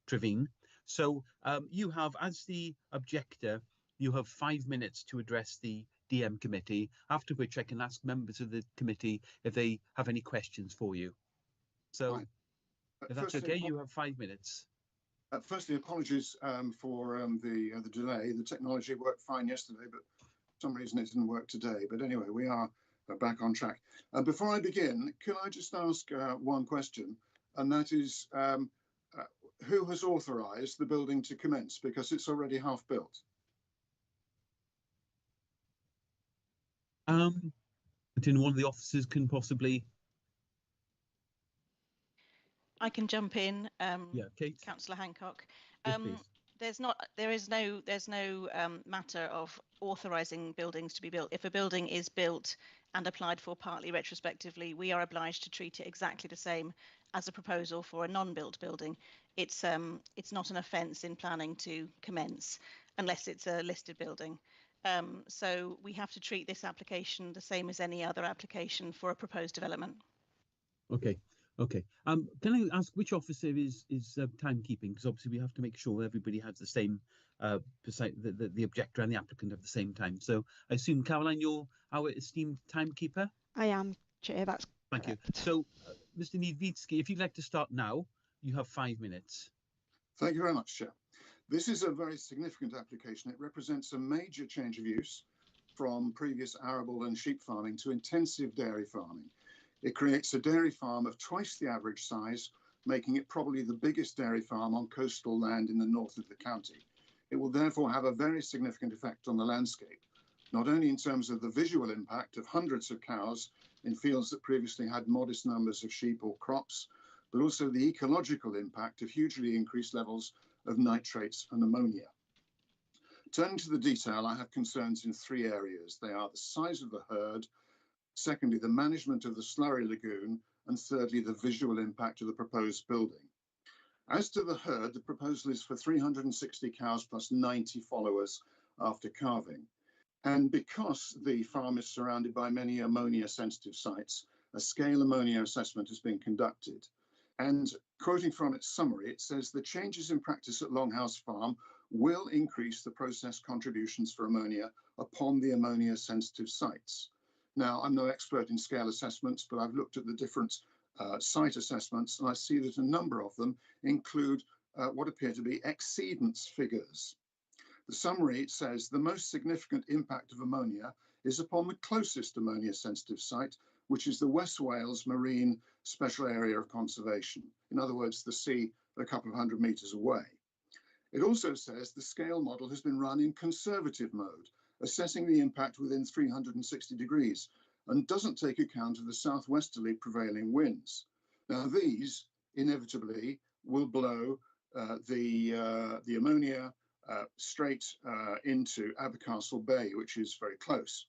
Trevine. So you have, as the objector, you have 5 minutes to address the DM committee, after which I can ask members of the committee if they have any questions for you. So right. If that's okay, you have 5 minutes. Firstly, apologies for the delay. The technology worked fine yesterday, but for some reason it didn't work today. But anyway, we are back on track. Before I begin, can I just ask one question? And that is, who has authorised the building to commence? Because it's already half built. I think one of the officers can possibly. I can jump in. Yeah, Kate. Councillor Hancock. Yes, there is no matter of authorising buildings to be built. If a building is built and applied for partly retrospectively, we are obliged to treat it exactly the same as a proposal for a non-built building. It's not an offence in planning to commence unless it's a listed building. So we have to treat this application the same as any other application for a proposed development. Okay. Okay. Can I ask which officer is timekeeping? Because obviously we have to make sure everybody has the same, the objector and the applicant have the same time. So I assume, Caroline, you're our esteemed timekeeper? I am, Chair, that's Thank you. So, Mr. Niedvinsky, if you'd like to start now, you have 5 minutes. Thank you very much, Chair. This is a very significant application. It represents a major change of use from previous arable and sheep farming to intensive dairy farming. It creates a dairy farm of twice the average size, making it probably the biggest dairy farm on coastal land in the north of the county. It will therefore have a very significant effect on the landscape, not only in terms of the visual impact of hundreds of cows in fields that previously had modest numbers of sheep or crops, but also the ecological impact of hugely increased levels of nitrates and ammonia. Turning to the detail, I have concerns in 3 areas. They are the size of the herd, secondly, the management of the slurry lagoon, and thirdly, the visual impact of the proposed building. As to the herd, the proposal is for 360 cows plus 90 followers after calving. And because the farm is surrounded by many ammonia-sensitive sites, a scale ammonia assessment has been conducted. And quoting from its summary, it says the changes in practice at Longhouse Farm will increase the process contributions for ammonia upon the ammonia-sensitive sites. Now, I'm no expert in scale assessments, but I've looked at the different site assessments, and I see that a number of them include what appear to be exceedance figures. The summary says the most significant impact of ammonia is upon the closest ammonia-sensitive site, which is the West Wales Marine Special Area of Conservation. In other words, the sea a couple of 100 metres away. It also says the scale model has been run in conservative mode, assessing the impact within 360 degrees, and doesn't take account of the southwesterly prevailing winds. Now, these inevitably will blow the ammonia straight into Abercastle Bay, which is very close.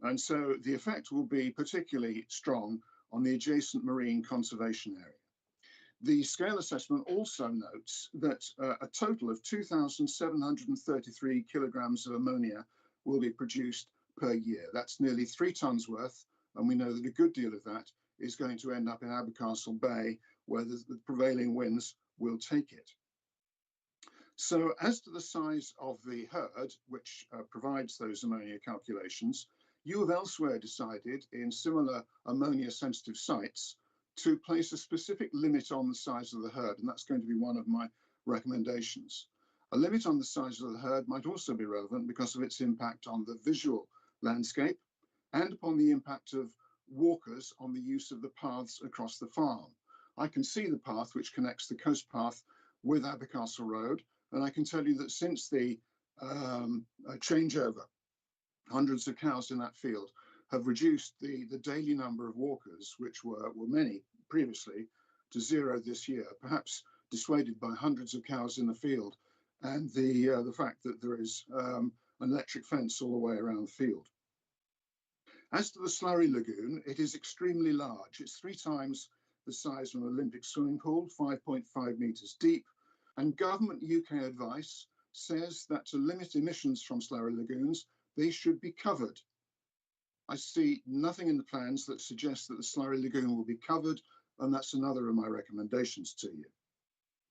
And so the effect will be particularly strong on the adjacent marine conservation area. The scale assessment also notes that a total of 2,733 kilograms of ammonia will be produced per year. That's nearly 3 tons worth, and we know that a good deal of that is going to end up in Abercastle Bay, where the prevailing winds will take it. So as to the size of the herd, which provides those ammonia calculations, you have elsewhere decided in similar ammonia sensitive sites to place a specific limit on the size of the herd, and that's going to be one of my recommendations. A limit on the size of the herd might also be relevant because of its impact on the visual landscape and upon the impact of walkers on the use of the paths across the farm. I can see the path which connects the coast path with Abercastle Road, and I can tell you that since the changeover, hundreds of cows in that field have reduced the daily number of walkers, which were many previously, to 0 this year, perhaps dissuaded by hundreds of cows in the field and the fact that there is an electric fence all the way around the field. As to the Slurry Lagoon, it is extremely large. It's 3 times the size of an Olympic swimming pool, 5.5 metres deep, and government UK advice says that to limit emissions from slurry lagoons, they should be covered. I see nothing in the plans that suggests that the slurry lagoon will be covered, and that's another of my recommendations to you.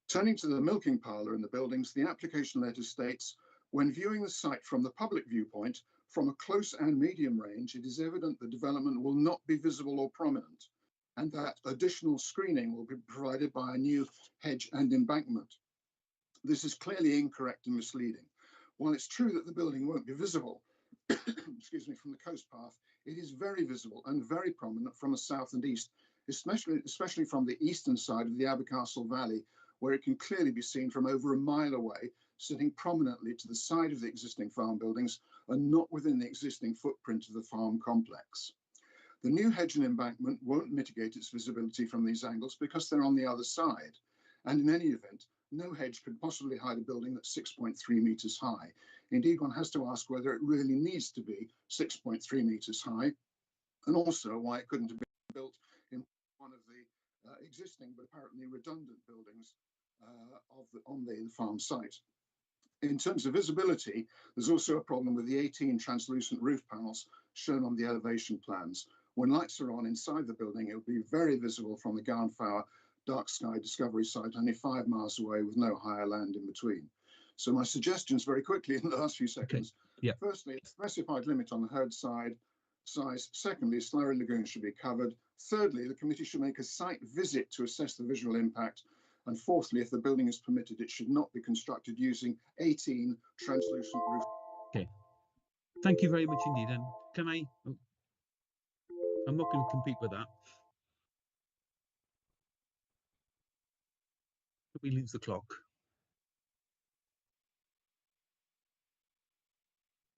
Turning to the milking parlour in the buildings, the application letter states, when viewing the site from the public viewpoint, from a close and medium range, it is evident the development will not be visible or prominent, and that additional screening will be provided by a new hedge and embankment. This is clearly incorrect and misleading. While it's true that the building won't be visible, excuse me, from the coast path, it is very visible and very prominent from the south and east, especially from the eastern side of the Abercastle Valley, where it can clearly be seen from over a mile away, sitting prominently to the side of the existing farm buildings and not within the existing footprint of the farm complex. The new hedge and embankment won't mitigate its visibility from these angles because they're on the other side. And in any event, no hedge could possibly hide a building that's 6.3 metres high. Indeed, one has to ask whether it really needs to be 6.3 metres high, and also why it couldn't have been built in one of the existing but apparently redundant buildings on the farm site. In terms of visibility, there's also a problem with the 18 translucent roof panels shown on the elevation plans. When lights are on inside the building, it will be very visible from the Garnflower Dark Sky Discovery site, only 5 miles away with no higher land in between. So my suggestions very quickly in the last few seconds. Okay. Yeah. Firstly, a specified limit on the herd size. Secondly, slurry lagoons should be covered. Thirdly, the committee should make a site visit to assess the visual impact. And fourthly, if the building is permitted, it should not be constructed using 18 translucent roof. Okay. Thank you very much indeed. And can I? I'm not going to compete with that. We lose the clock.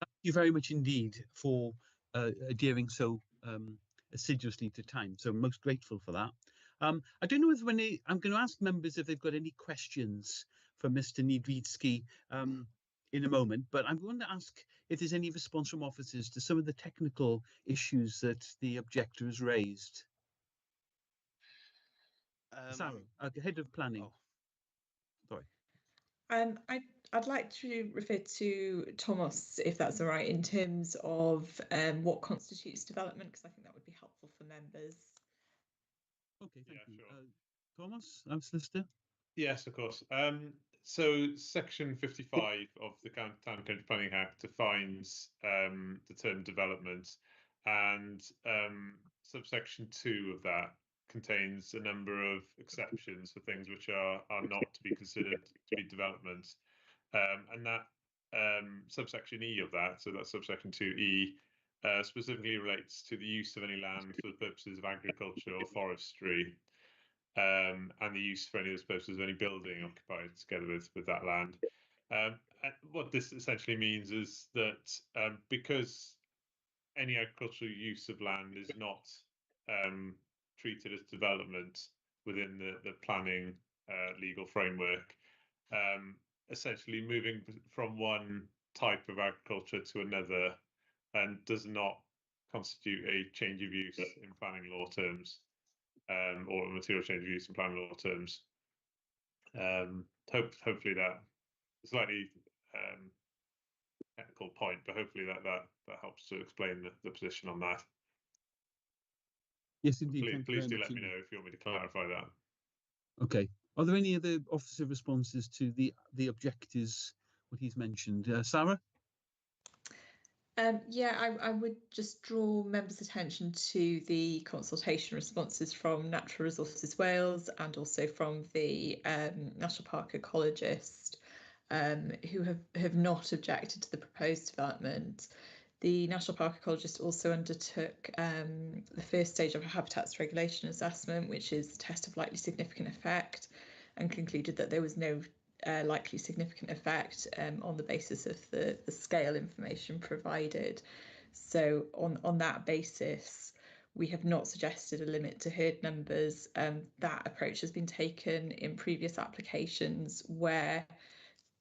Thank you very much indeed for adhering so assiduously to time. So I'm most grateful for that. I don't know if I'm going to ask members if they've got any questions for Mr. Niedritsky in a moment, but I'm going to ask if there's any response from officers to some of the technical issues that the objector has raised. Sarah, head of planning. Oh. Sorry. I'd like to refer to Thomas, if that's all right, in terms of what constitutes development, because I think that would be helpful for members. Okay, thank you. Sure. Thomas, our solicitor? Yes, of course. So section 55 of the Town and Country Planning Act defines the term development, and subsection 2 of that contains a number of exceptions for things which are not to be considered to be development. And that subsection E of that, so that's subsection 2E, specifically relates to the use of any land for the purposes of agriculture or forestry, and the use for any of those purposes of any building occupied together with that land. And what this essentially means is that because any agricultural use of land is not treated as development within the planning legal framework, essentially moving from one type of agriculture to another, and does not constitute a change of use in planning law terms, or a material change of use in planning law terms. Hopefully that slightly technical point, but hopefully that helps to explain the position on that. Yes, indeed. Please do let me know if you want me to clarify that. Okay. Are there any other officer responses to the objectives, what he's mentioned? Sarah? Yeah, I would just draw members' attention to the consultation responses from Natural Resources Wales and also from the National Park ecologist, who have not objected to the proposed development. The National Park ecologist also undertook the first stage of a habitats regulation assessment, which is a test of likely significant effect, and concluded that there was no likely significant effect on the basis of the scale information provided. So on that basis, we have not suggested a limit to herd numbers. That approach has been taken in previous applications where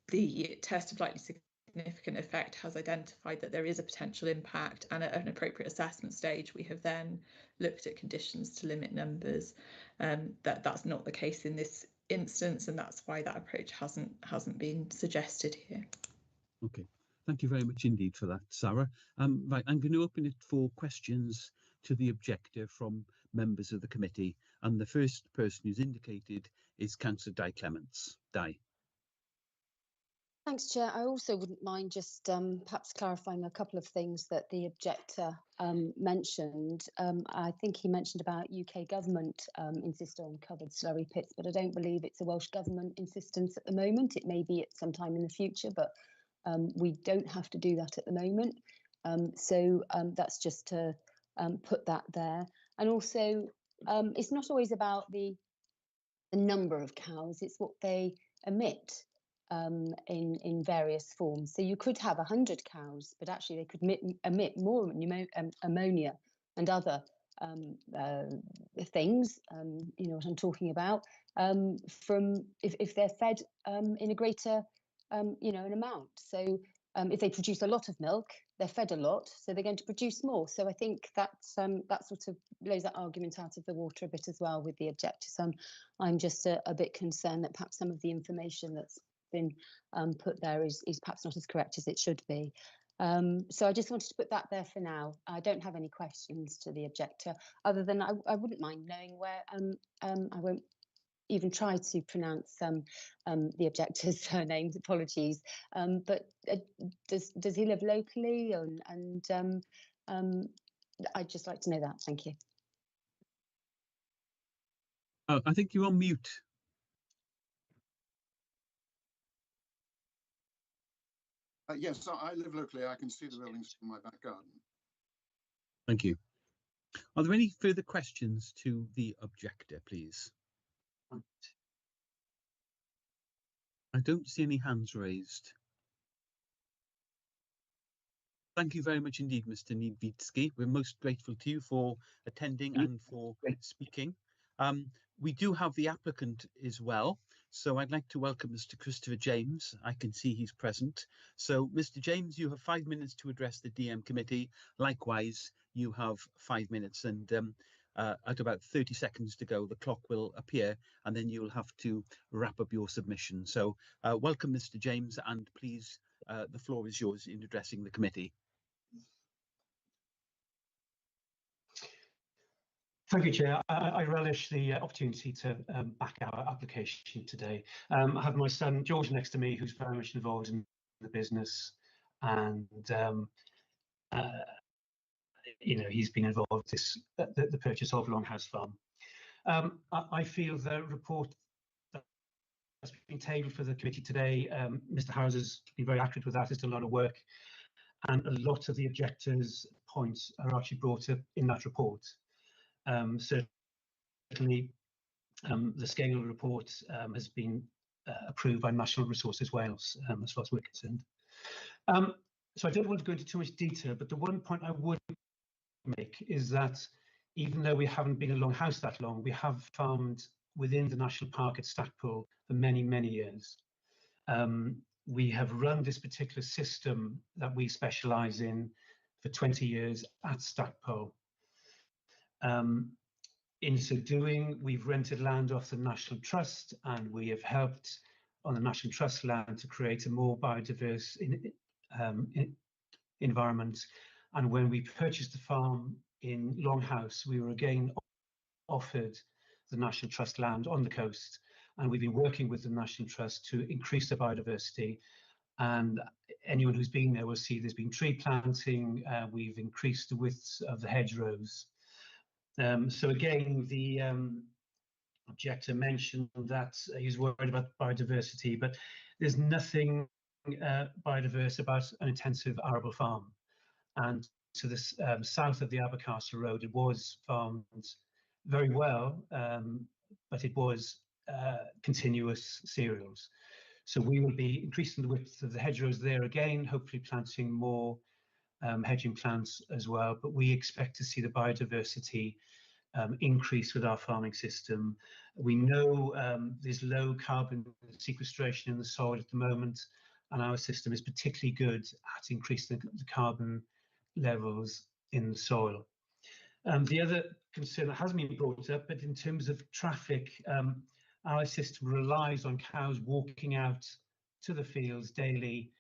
the test of likely significant effect has identified that there is a potential impact, and at an appropriate assessment stage we have then looked at conditions to limit numbers. That's not the case in this instance, and that's why that approach hasn't been suggested here. Okay, thank you very much indeed for that, Sarah. Right, I'm going to open it for questions to the objector from members of the committee, and the first person who's indicated is Councillor Di Clements. Di. Thanks, Chair. I also wouldn't mind just perhaps clarifying a couple of things that the objector mentioned. I think he mentioned about UK government insist on covered slurry pits, but I don't believe it's a Welsh Government insistence at the moment. It may be at some time in the future, but we don't have to do that at the moment. So that's just to put that there. And also, it's not always about the number of cows, it's what they emit. In various forms. So you could have 100 cows, but actually they could emit more ammonia and other things, you know what I'm talking about, from if they're fed in a greater, you know, an amount. So if they produce a lot of milk, they're fed a lot, so they're going to produce more. So I think that sort of blows that argument out of the water a bit as well with the objector. So I'm just a bit concerned that perhaps some of the information that's been put there is perhaps not as correct as it should be. So I just wanted to put that there for now. I don't have any questions to the objector, other than I wouldn't mind knowing where, I won't even try to pronounce the objector's surnames, apologies, but does he live locally, and I'd just like to know that. Thank you. Oh, I think you're on mute. Yes, so I live locally. I can see the buildings from my back garden. Thank you. Are there any further questions to the objector, please? I don't see any hands raised. Thank you very much indeed, Mr. Niewicki. We're most grateful to you for attending and for speaking. We do have the applicant as well, so I'd like to welcome Mr. Christopher James. I can see he's present. So, Mr. James, you have 5 minutes to address the DM committee. Likewise, you have 5 minutes, and at about 30 seconds to go, the clock will appear, and then you'll have to wrap up your submission. So, welcome, Mr. James, and please, the floor is yours in addressing the committee. Thank you, Chair. I relish the opportunity to back our application today. I have my son George next to me, who's very much involved in the business, and you know, he's been involved in the purchase of Longhouse Farm. I feel the report that's been tabled for the committee today, Mr. Howes has been very accurate with that. It's done a lot of work, and a lot of the objectors' points are actually brought up in that report. Certainly, the scale of the report has been approved by National Resources Wales, as far as we're concerned. So I don't want to go into too much detail, but the one point I would make is that even though we haven't been a Longhouse that long, we have farmed within the National Park at Stackpool for many, many years. We have run this particular system that we specialise in for 20 years at Stackpole. In so doing, we've rented land off the National Trust, and we have helped on the National Trust land to create a more biodiverse environment. And when we purchased the farm in Longhouse, we were again offered the National Trust land on the coast, and we've been working with the National Trust to increase the biodiversity. And anyone who's been there will see there's been tree planting. We've increased the widths of the hedgerows. So again, the objector mentioned that he's worried about biodiversity, but there's nothing biodiverse about an intensive arable farm. And to the south of the Abercastle Road, it was farmed very well, but it was continuous cereals. So we will be increasing the width of the hedgerows there again, hopefully planting more hedging plants as well. But we expect to see the biodiversity increase with our farming system. We know there's low carbon sequestration in the soil at the moment, and our system is particularly good at increasing the carbon levels in the soil. The other concern that has been brought up, but in terms of traffic, our system relies on cows walking out to the fields daily.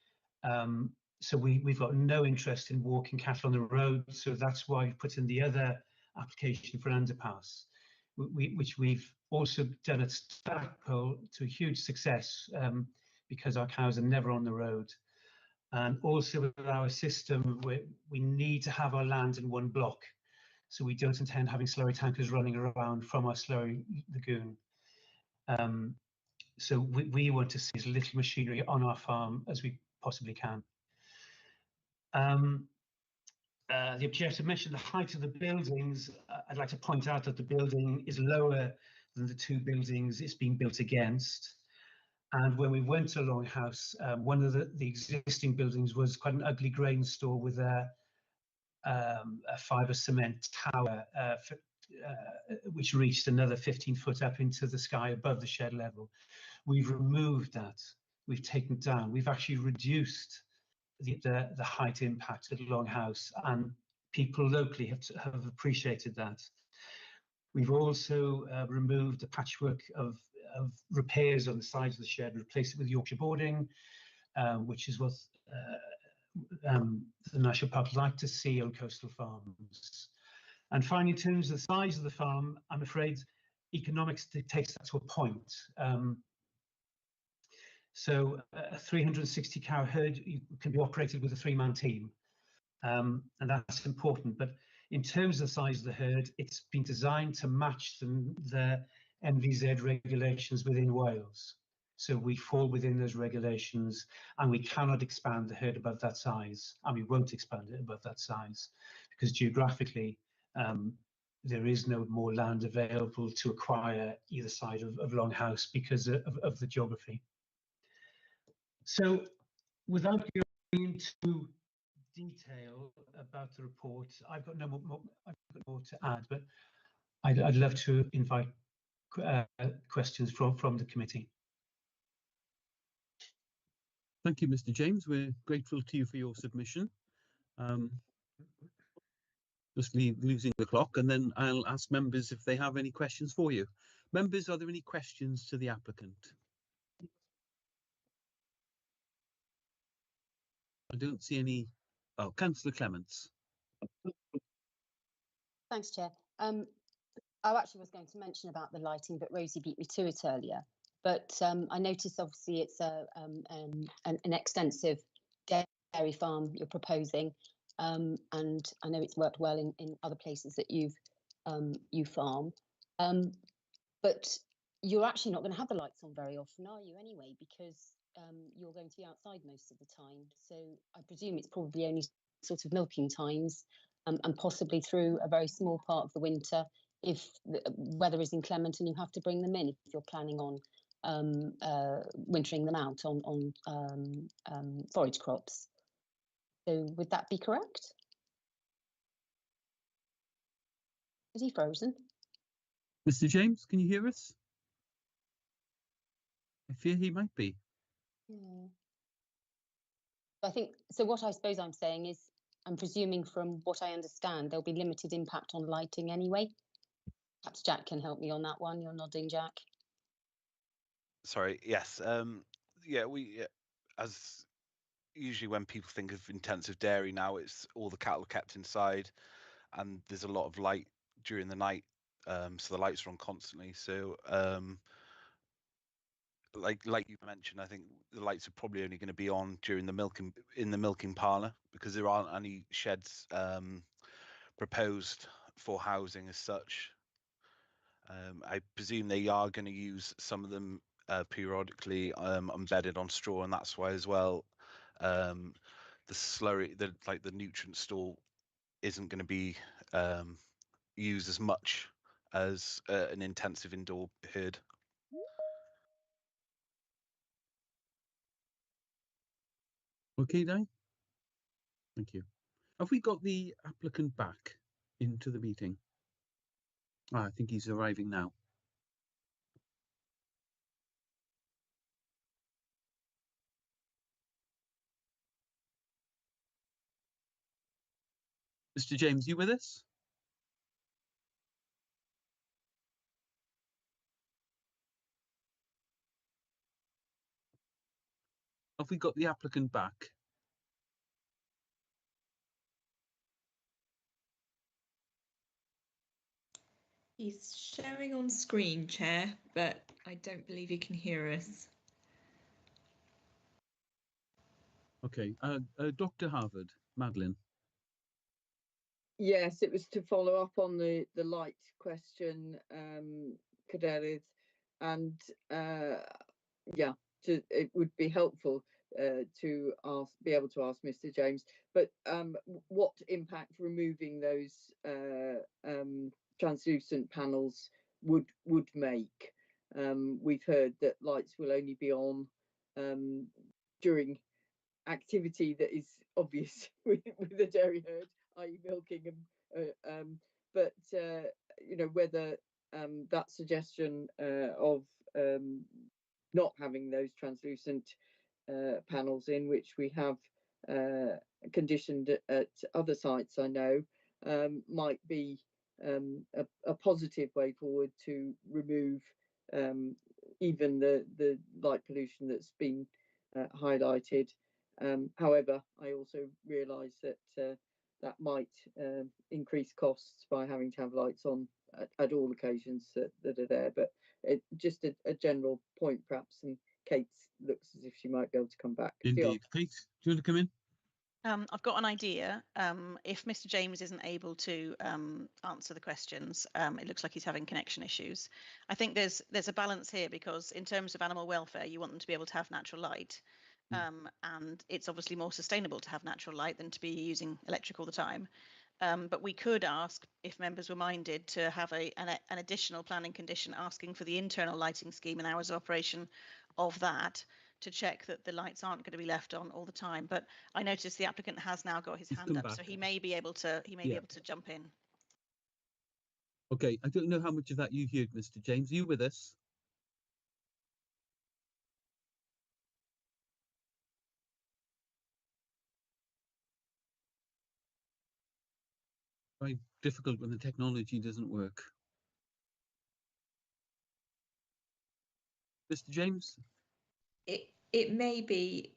So we've got no interest in walking cattle on the road. So that's why we've put in the other application for an underpass, which we've also done at Stackpole to a huge success, because our cows are never on the road. And also with our system, we need to have our land in one block. So we don't intend having slurry tankers running around from our slurry lagoon. So we want to see as little machinery on our farm as we possibly can. The objector mentioned the height of the buildings. I'd like to point out that the building is lower than the two buildings it's being built against. And when we went to Longhouse, one of the existing buildings was quite an ugly grain store with a fibre cement tower, which reached another 15 foot up into the sky above the shed level. We've removed that. We've taken it down. We've actually reduced the height impact at Longhouse, and people locally have appreciated that. We've also removed the patchwork of repairs on the sides of the shed, replaced it with Yorkshire boarding, which is what the National Park like to see on coastal farms. And finally, in terms of the size of the farm, I'm afraid economics dictates that to a point. So a 360 cow herd can be operated with a 3-man team, and that's important. But in terms of the size of the herd, it's been designed to match the NVZ regulations within Wales. So we fall within those regulations, and we cannot expand the herd above that size, and we won't expand it above that size, because geographically there is no more land available to acquire either side of Longhouse because of the geography. So without going into detail about the report, I've got no more to add, but I'd love to invite questions from the committee. Thank you, Mr. James. We're grateful to you for your submission. Just losing the clock, and then I'll ask members if they have any questions for you. Members, are there any questions to the applicant? I don't see any. Oh, Councillor Clements. Thanks, Chair. I actually was going to mention about the lighting, but Rosie beat me to it earlier. But I noticed obviously it's an extensive dairy farm you're proposing, and I know it's worked well in other places that you farm. But you're actually not going to have the lights on very often, are you, anyway? Because you're going to be outside most of the time. So I presume it's probably only sort of milking times, and possibly through a very small part of the winter if the weather is inclement and you have to bring them in, if you're planning on wintering them out on forage crops. So would that be correct? Is he frozen? Mr. James, can you hear us? I fear he might be. Yeah. I think so. What I suppose I'm saying is, I'm presuming from what I understand, there'll be limited impact on lighting anyway. Perhaps Jack can help me on that one. You're nodding, Jack. Sorry, yes. Yeah, we as usually when people think of intensive dairy now, it's all the cattle kept inside, and there's a lot of light during the night, so the lights are on constantly. So, like you mentioned, I think the lights are probably only going to be on during the milking parlour, because there aren't any sheds proposed for housing as such. I presume they are going to use some of them periodically embedded on straw, and that's why as well the slurry, the nutrient store isn't going to be used as much as an intensive indoor herd. Okay, Di. Thank you. Have we got the applicant back into the meeting? I think he's arriving now. Mr. James, you with us? Have we got the applicant back? He's showing on screen, Chair, but I don't believe he can hear us. Okay, Dr. Harvard, Madeline. Yes, it was to follow up on the light question, Cadeirydd, and yeah, it would be helpful to be able to ask Mr. James, but what impact removing those translucent panels would make. We've heard that lights will only be on during activity that is obvious with the dairy herd, i.e. milking, but you know, whether that suggestion of not having those translucent panels in, which we have conditioned at other sites, I know, might be a positive way forward to remove even the light pollution that's been highlighted. However, I also realise that that might increase costs by having to have lights on at all occasions that are there. But just a general point, perhaps, and Kate looks as if she might be able to come back. Indeed. Kate, do you want to come in? I've got an idea. If Mr. James isn't able to answer the questions, it looks like he's having connection issues. I think there's a balance here, because in terms of animal welfare, you want them to be able to have natural light. And it's obviously more sustainable to have natural light than to be using electric all the time. But we could ask, if members were minded, to have an additional planning condition asking for the internal lighting scheme and hours of operation of that, to check that the lights aren't going to be left on all the time. But I noticed the applicant has now got his hand up, so he may be able to be able to jump in. Okay, I don't know how much of that you heard, Mr. James. Are you with us? Very difficult when the technology doesn't work. Mr. James? It may be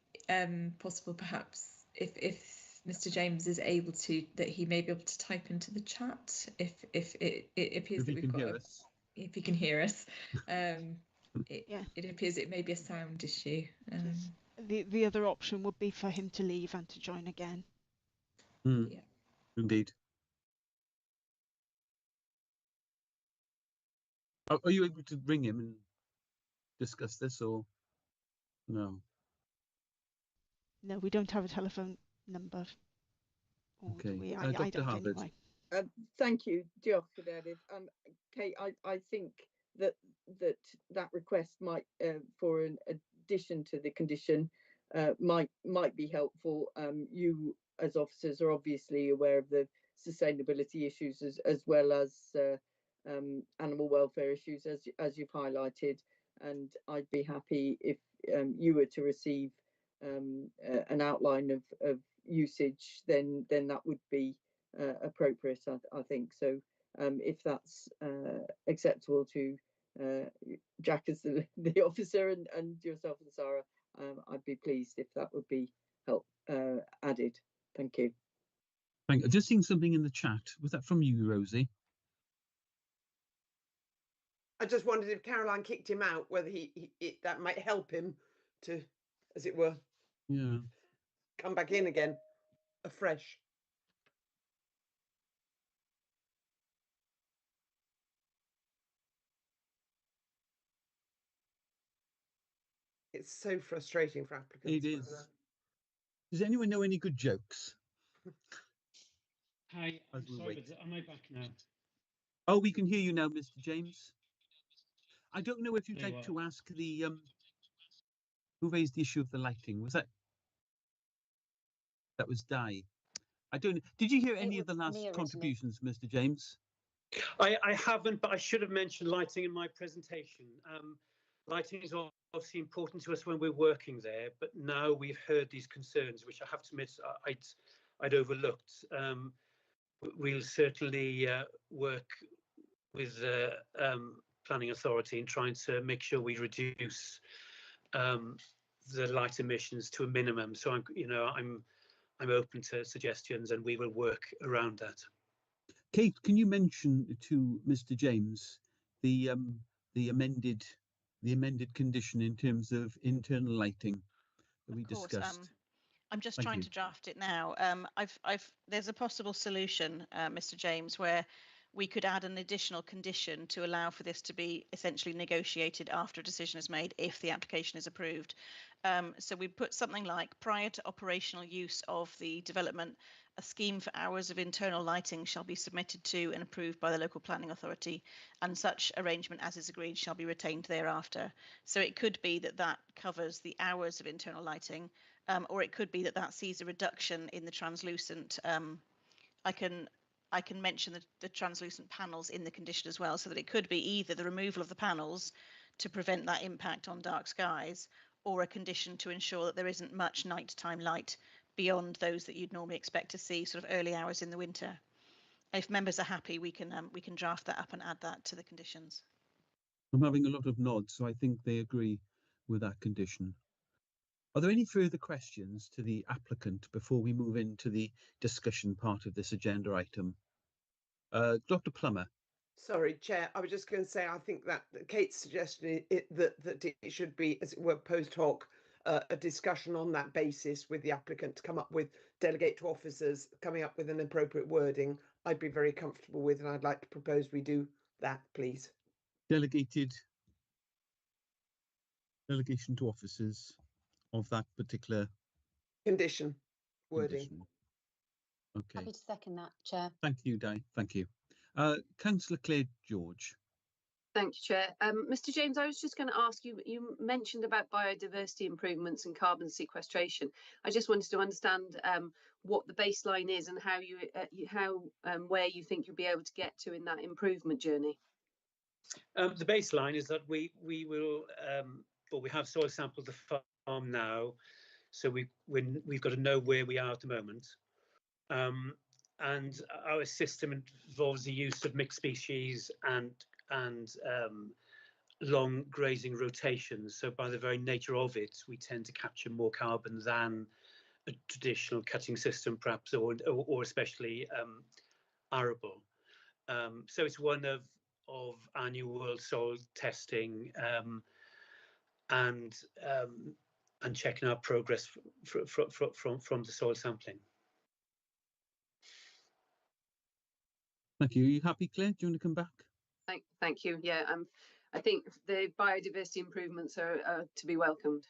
possible, perhaps, if Mr. James is able to, that he may be able to type into the chat if it appears that we've got if he can hear us. It appears it may be a sound issue. The other option would be for him to leave and to join again. Yeah, indeed. Are you able to ring him and discuss this, or no? No, we don't have a telephone number. Okay, I Dr. don't Harvard. anyway. Thank you, Diolch, Cadeirydd. Kate, I think that request might, for an addition to the condition, might be helpful. You, as officers, are obviously aware of the sustainability issues as well as animal welfare issues, as you've highlighted. and I'd be happy if you were to receive an outline of usage, then that would be appropriate, I think. So if that's acceptable to Jack as the officer and yourself and Sarah, I'd be pleased if that would be added. Thank you. Thank you. I've just seen something in the chat. Was that from you, Rosie? I just wondered if Caroline kicked him out, whether that might help him to, as it were, come back in again afresh. It's so frustrating for applicants. It is. Does anyone know any good jokes? Hi, I'm sorry, but am I back now? Oh, we can hear you now, Mr. James. I don't know if you'd There you like are. to ask the who raised the issue of the lighting. Was that was Di? I don't know. Did you hear any of the last contributions, Mr. James? I haven't, but I should have mentioned lighting in my presentation. Lighting is obviously important to us when we're working there, but now we've heard these concerns, which I have to admit I'd overlooked. We'll certainly work with the planning authority in trying to make sure we reduce the light emissions to a minimum. So I'm open to suggestions, and we will work around that. Kate, can you mention to Mr. James the amended condition in terms of internal lighting that we discussed? I'm just Thank trying you. to draft it now. There's a possible solution, Mr. James, where we could add an additional condition to allow for this to be essentially negotiated after a decision is made if the application is approved. So we put something like, prior to operational use of the development, a scheme for hours of internal lighting shall be submitted to and approved by the local planning authority, and such arrangement as is agreed shall be retained thereafter. So it could be that covers the hours of internal lighting, or it could be that sees a reduction in the translucent. I can mention the translucent panels in the condition as well, so that it could be either the removal of the panels to prevent that impact on dark skies, or a condition to ensure that there isn't much nighttime light beyond those that you'd normally expect to see sort of early hours in the winter. If members are happy, we can draft that up and add that to the conditions. I'm having a lot of nods, so I think they agree with that condition. Are there any further questions to the applicant before we move into the discussion part of this agenda item? Dr. Plummer. Sorry, Chair. I was just going to say, I think that Kate's suggestion that it should be, as it were, post hoc, a discussion on that basis with the applicant to come up with, delegate to officers, coming up with an appropriate wording. I'd be very comfortable with, and I'd like to propose we do that, please. Delegation to officers of that particular condition wording. Okay. Happy to second that, Chair. Thank you, Di. Thank you. Councillor Claire George. Thank you, Chair. Mr. James, I was just going to ask you, you mentioned about biodiversity improvements and carbon sequestration. I just wanted to understand what the baseline is and how where you think you'll be able to get to in that improvement journey. The baseline is that we will, we have soil sampled the farm now, so we've got to know where we are at the moment. And our system involves the use of mixed species and long grazing rotations. So by the very nature of it, we tend to capture more carbon than a traditional cutting system, perhaps, or especially arable. So it's one of annual soil testing and checking our progress from the soil sampling. Thank you. Are you happy, Claire? Do you want to come back? Thank you. Yeah, I think the biodiversity improvements are to be welcomed.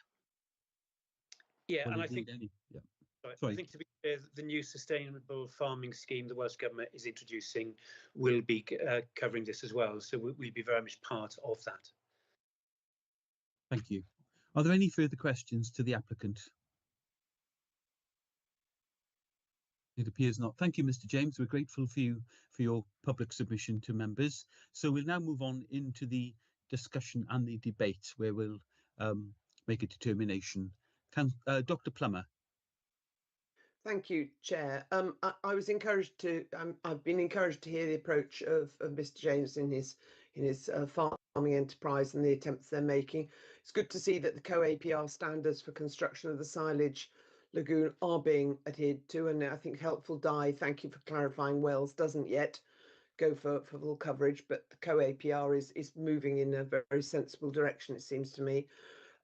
Yeah, well, and I think Sorry. I think to be fair, the new sustainable farming scheme the Welsh Government is introducing will be covering this as well. So we'll be very much part of that. Thank you. Are there any further questions to the applicant? It appears not. Thank you, Mr. James. We're grateful for your public submission to members. So we'll now move on into the discussion and the debate where we'll make a determination. Dr. Plummer. Thank you, Chair. I was encouraged to. I've been encouraged to hear the approach of Mr. James in his farming enterprise and the attempts they're making. It's good to see that the co-APR standards for construction of the silage lagoon are being adhered to, and I think helpful Di, thank you for clarifying Wales doesn't yet go for full coverage, but the co-APR is moving in a very sensible direction, it seems to me.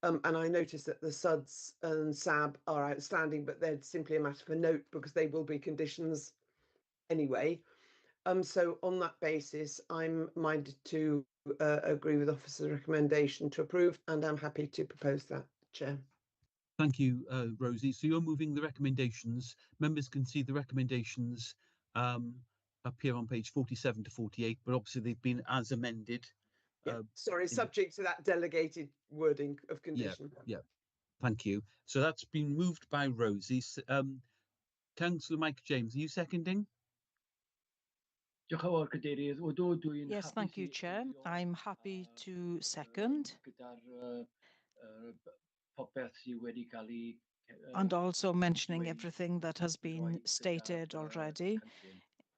And I noticed that the SUDS and SAB are outstanding, but they're simply a matter for note because they will be conditions anyway. So on that basis, I'm minded to agree with Officer's recommendation to approve, and I'm happy to propose that, Chair. Thank you, Rosie. So you're moving the recommendations. Members can see the recommendations appear on page 47 to 48, but obviously they've been as amended. Sorry, subject to that delegated wording of condition. Yeah, thank you. So that's been moved by Rosie. Councillor Mike James, are you seconding? Yes, thank you, Chair. I'm happy to second. And also mentioning everything that has been stated already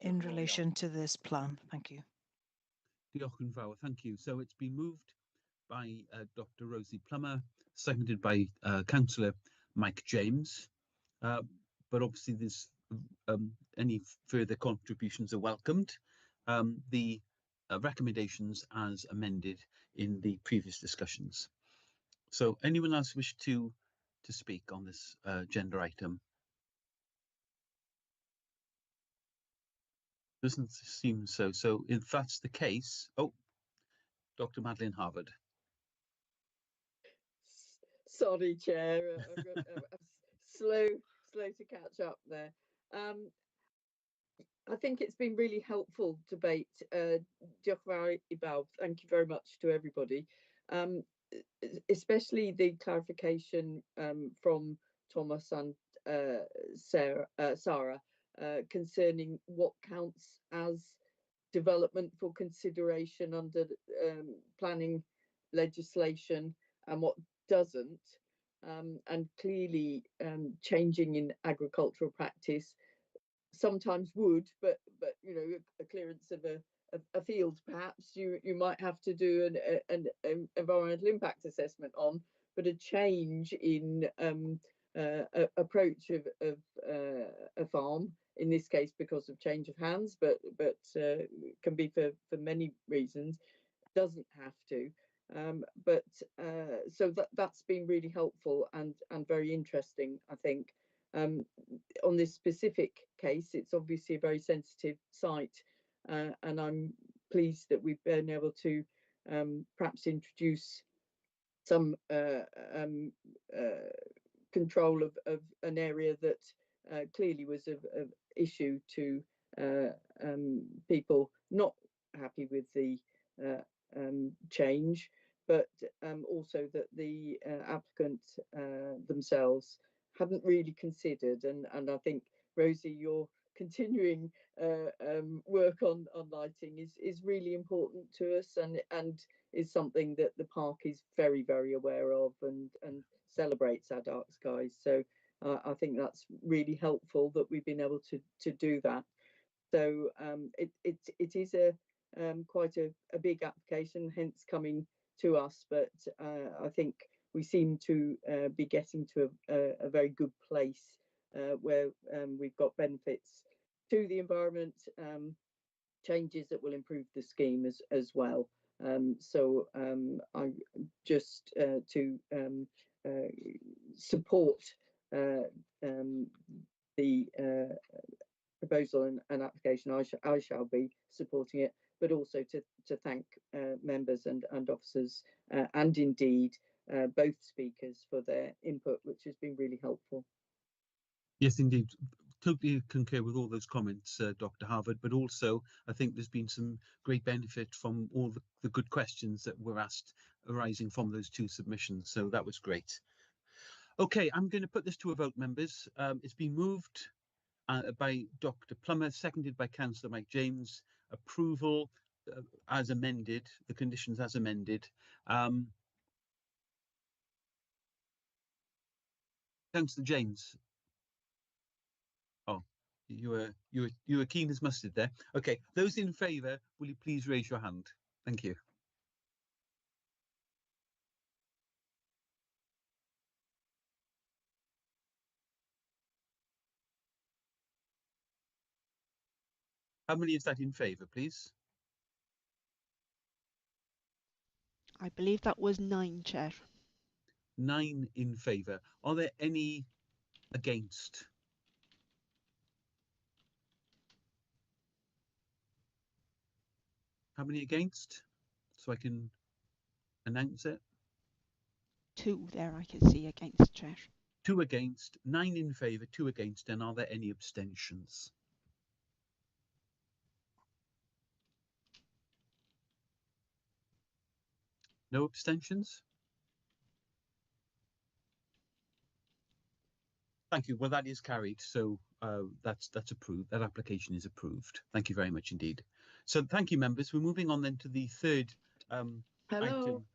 in relation to this plan. Thank you. Diolch yn fawr, thank you. So it's been moved by Dr. Rosie Plummer, seconded by Councillor Mike James. But obviously there's any further contributions are welcomed. The recommendations as amended in the previous discussions. So anyone else wish to speak on this agenda item? Doesn't seem so. So if that's the case, Dr. Madeline Harvard. Sorry, Chair, I'm slow to catch up there. I think it's been really helpful debate. Diolch yn fawr I bawb. Thank you very much to everybody, especially the clarification from Thomas and Sarah concerning what counts as development for consideration under planning legislation and what doesn't, and clearly changing in agricultural practice sometimes would, but you know, a clearance of a field perhaps you might have to do an environmental impact assessment on, but a change in approach of a farm, in this case because of change of hands, but can be for many reasons, doesn't have to. So that's been really helpful and very interesting, I think. On this specific case, it's obviously a very sensitive site, and I'm pleased that we've been able to perhaps introduce some control of an area that clearly was of issue to people not happy with the change, but also that the applicant themselves hadn't really considered, and I think, Rosie, your continuing work on lighting is really important to us, and is something that the park is very, very aware of and celebrates our dark skies. So I think that's really helpful that we've been able to do that. So it is a quite a big application, hence coming to us, but I think we seem to be getting to a very good place where we've got benefits to the environment, changes that will improve the scheme as well. So I just to support the proposal and application, I shall be supporting it, but also to thank members and officers and indeed both speakers for their input, which has been really helpful. Yes, indeed. Totally concur with all those comments, Dr. Harvard, but also I think there's been some great benefit from all the good questions that were asked arising from those two submissions. So that was great. Okay, I'm going to put this to a vote, members. It's been moved by Dr. Plummer, seconded by Councillor Mike James. Approval as amended, the conditions as amended. Councillor James. Oh, you were keen as mustard there. Okay, those in favour, will you please raise your hand? Thank you. How many is that in favour, please? I believe that was 9, Chair. 9 in favour. Are there any against? How many against? So I can announce it. 2 there I can see against, Chair. 2 against, 9 in favour, 2 against, and are there any abstentions? No abstentions? Thank you. Well, that is carried, so that's approved. That application is approved. Thank you very much indeed. So thank you, members. We're moving on then to the third Hello. item.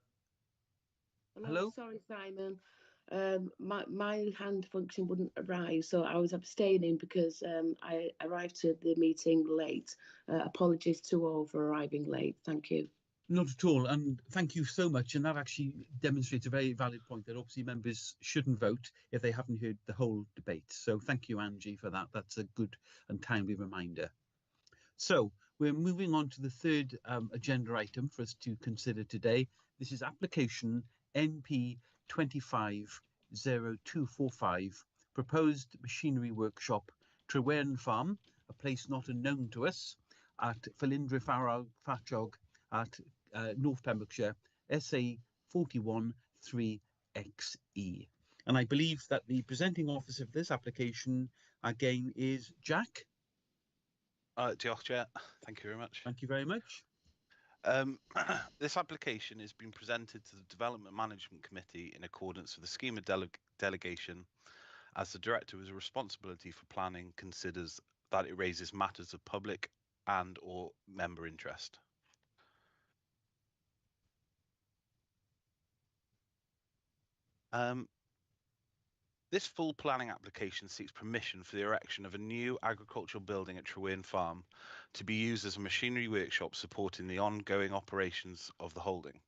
Hello. Sorry, Simon. My hand function wouldn't arise, so I was abstaining because I arrived to the meeting late. Apologies to all for arriving late. Thank you. Not at all, and thank you so much. And that actually demonstrates a very valid point that obviously members shouldn't vote if they haven't heard the whole debate. So thank you, Angie, for that. That's a good and timely reminder. So we're moving on to the third agenda item for us to consider today. This is application NP 250245, proposed machinery workshop, Trewern Farm, a place not unknown to us, at Felindre Fachog at North Pembrokeshire, SA 41 3XE. And I believe that the presenting officer of this application again is Jack. Diolch, Chair. Thank you very much. Thank you very much. This application has been presented to the Development Management Committee in accordance with the scheme of delegation, as the Director with responsibility for planning considers that it raises matters of public and or member interest. This full planning application seeks permission for the erection of a new agricultural building at Trewern Farm to be used as a machinery workshop supporting the ongoing operations of the holding.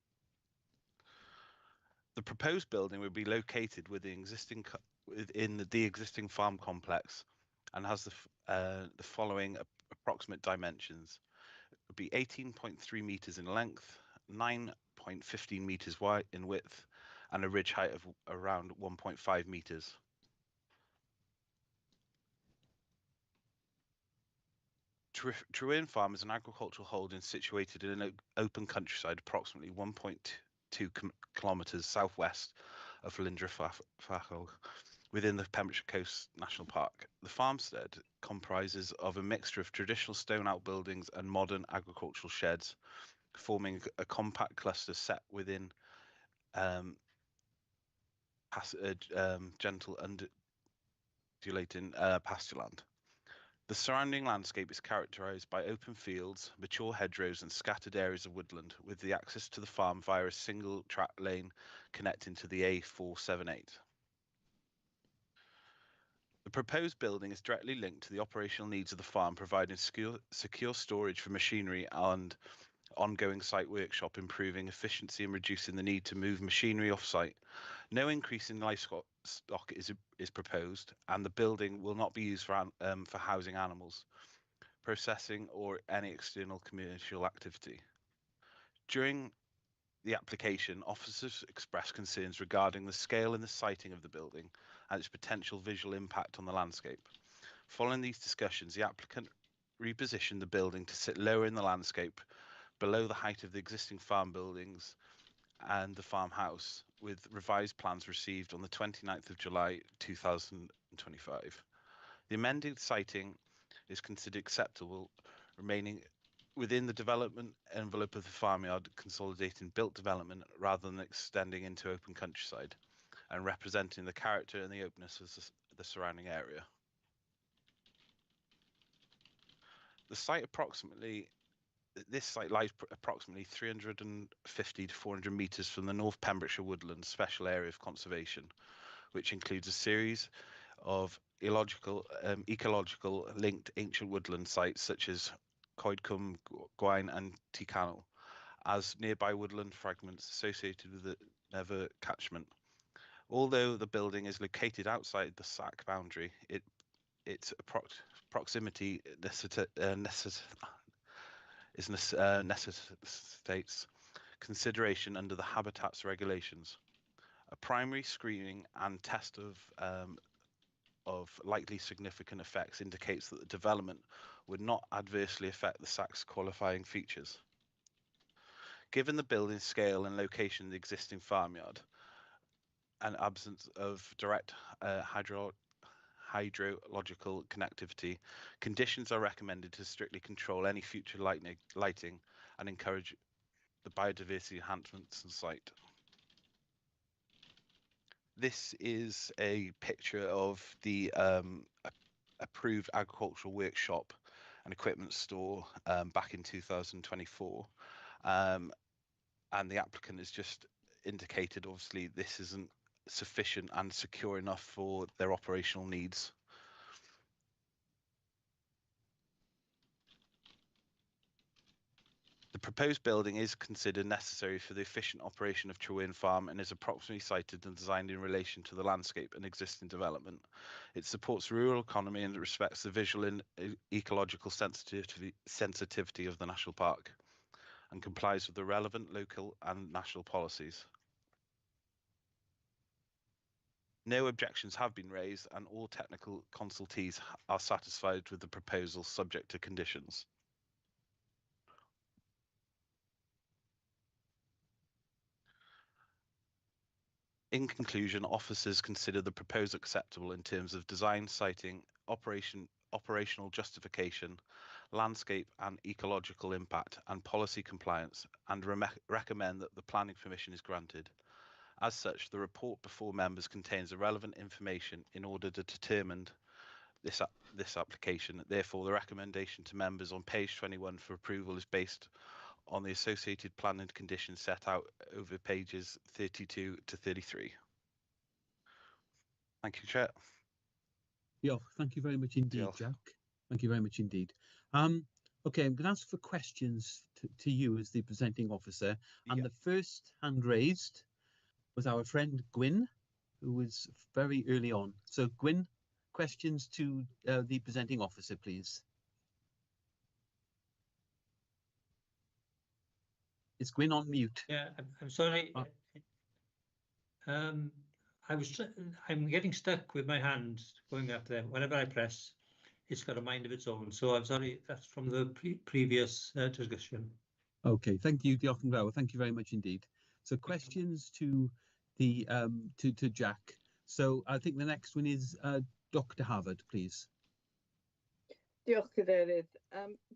The proposed building will be located within the existing farm complex and has the following approximate dimensions. It would be 18.3 meters in length, 9.15 meters wide in width, and a ridge height of around 1.5 meters. Trewern Farm is an agricultural holding situated in an open countryside approximately 1.2 kilometres southwest of Felindre Fachog, within the Pembrokeshire Coast National Park. The farmstead comprises of a mixture of traditional stone outbuildings and modern agricultural sheds, forming a compact cluster set within gentle undulating pastureland. The surrounding landscape is characterised by open fields, mature hedgerows and scattered areas of woodland, with the access to the farm via a single track lane connecting to the A478. The proposed building is directly linked to the operational needs of the farm, providing secure storage for machinery and ongoing site workshop, improving efficiency and reducing the need to move machinery off-site. No increase in livestock is proposed, and the building will not be used for housing animals, processing or any external commercial activity. During the application, officers expressed concerns regarding the scale and the siting of the building and its potential visual impact on the landscape. Following these discussions, the applicant repositioned the building to sit lower in the landscape, below the height of the existing farm buildings and the farmhouse, with revised plans received on the 29th of July 2025. The amended siting is considered acceptable, remaining within the development envelope of the farmyard, consolidating built development rather than extending into open countryside, and representing the character and the openness of the surrounding area. The site approximately this site lies approximately 350 to 400 metres from the North Pembrokeshire Woodlands Special Area of Conservation, which includes a series of ecological linked ancient woodland sites such as Coedcwm, Gwaun and Tyrcannel, as nearby woodland fragments associated with the Never catchment. Although the building is located outside the SAC boundary, its proximity necessitates consideration under the habitats regulations. A primary screening and test of likely significant effects indicates that the development would not adversely affect the SAC's qualifying features. Given the building scale and location of the existing farmyard and absence of direct hydrological connectivity, conditions are recommended to strictly control any future lighting and encourage the biodiversity enhancements on site. This is a picture of the approved agricultural workshop and equipment store back in 2024. And the applicant has just indicated, obviously, this isn't sufficient and secure enough for their operational needs. The proposed building is considered necessary for the efficient operation of Trewyn Farm and is approximately sited and designed in relation to the landscape and existing development. It supports rural economy and respects the visual and ecological sensitivity of the national park and complies with the relevant local and national policies. No objections have been raised and all technical consultees are satisfied with the proposal subject to conditions. In conclusion, officers consider the proposal acceptable in terms of design, siting, operational justification, landscape and ecological impact, and policy compliance, and recommend that the planning permission is granted. As such, the report before members contains the relevant information in order to determine this application. Therefore, the recommendation to members on page 21 for approval is based on the associated planning conditions set out over pages 32 to 33. Thank you, Chair. Yeah, thank you very much indeed, Jack. Thank you very much indeed. Okay, I'm going to ask for questions to you as the presenting officer. And the first hand raised was our friend Gwyn, who was very early on. So Gwyn, questions to the presenting officer, please. Is Gwyn on mute? Yeah, I'm sorry. I'm getting stuck with my hand going up there. Whenever I press, it's got a mind of its own. So I'm sorry, that's from the previous discussion. Okay, thank you, Diolch yn fawr. Thank you very much indeed. So questions to the to Jack. So I think the next one is Dr. Harvard, please. Diolch, Cadeirydd.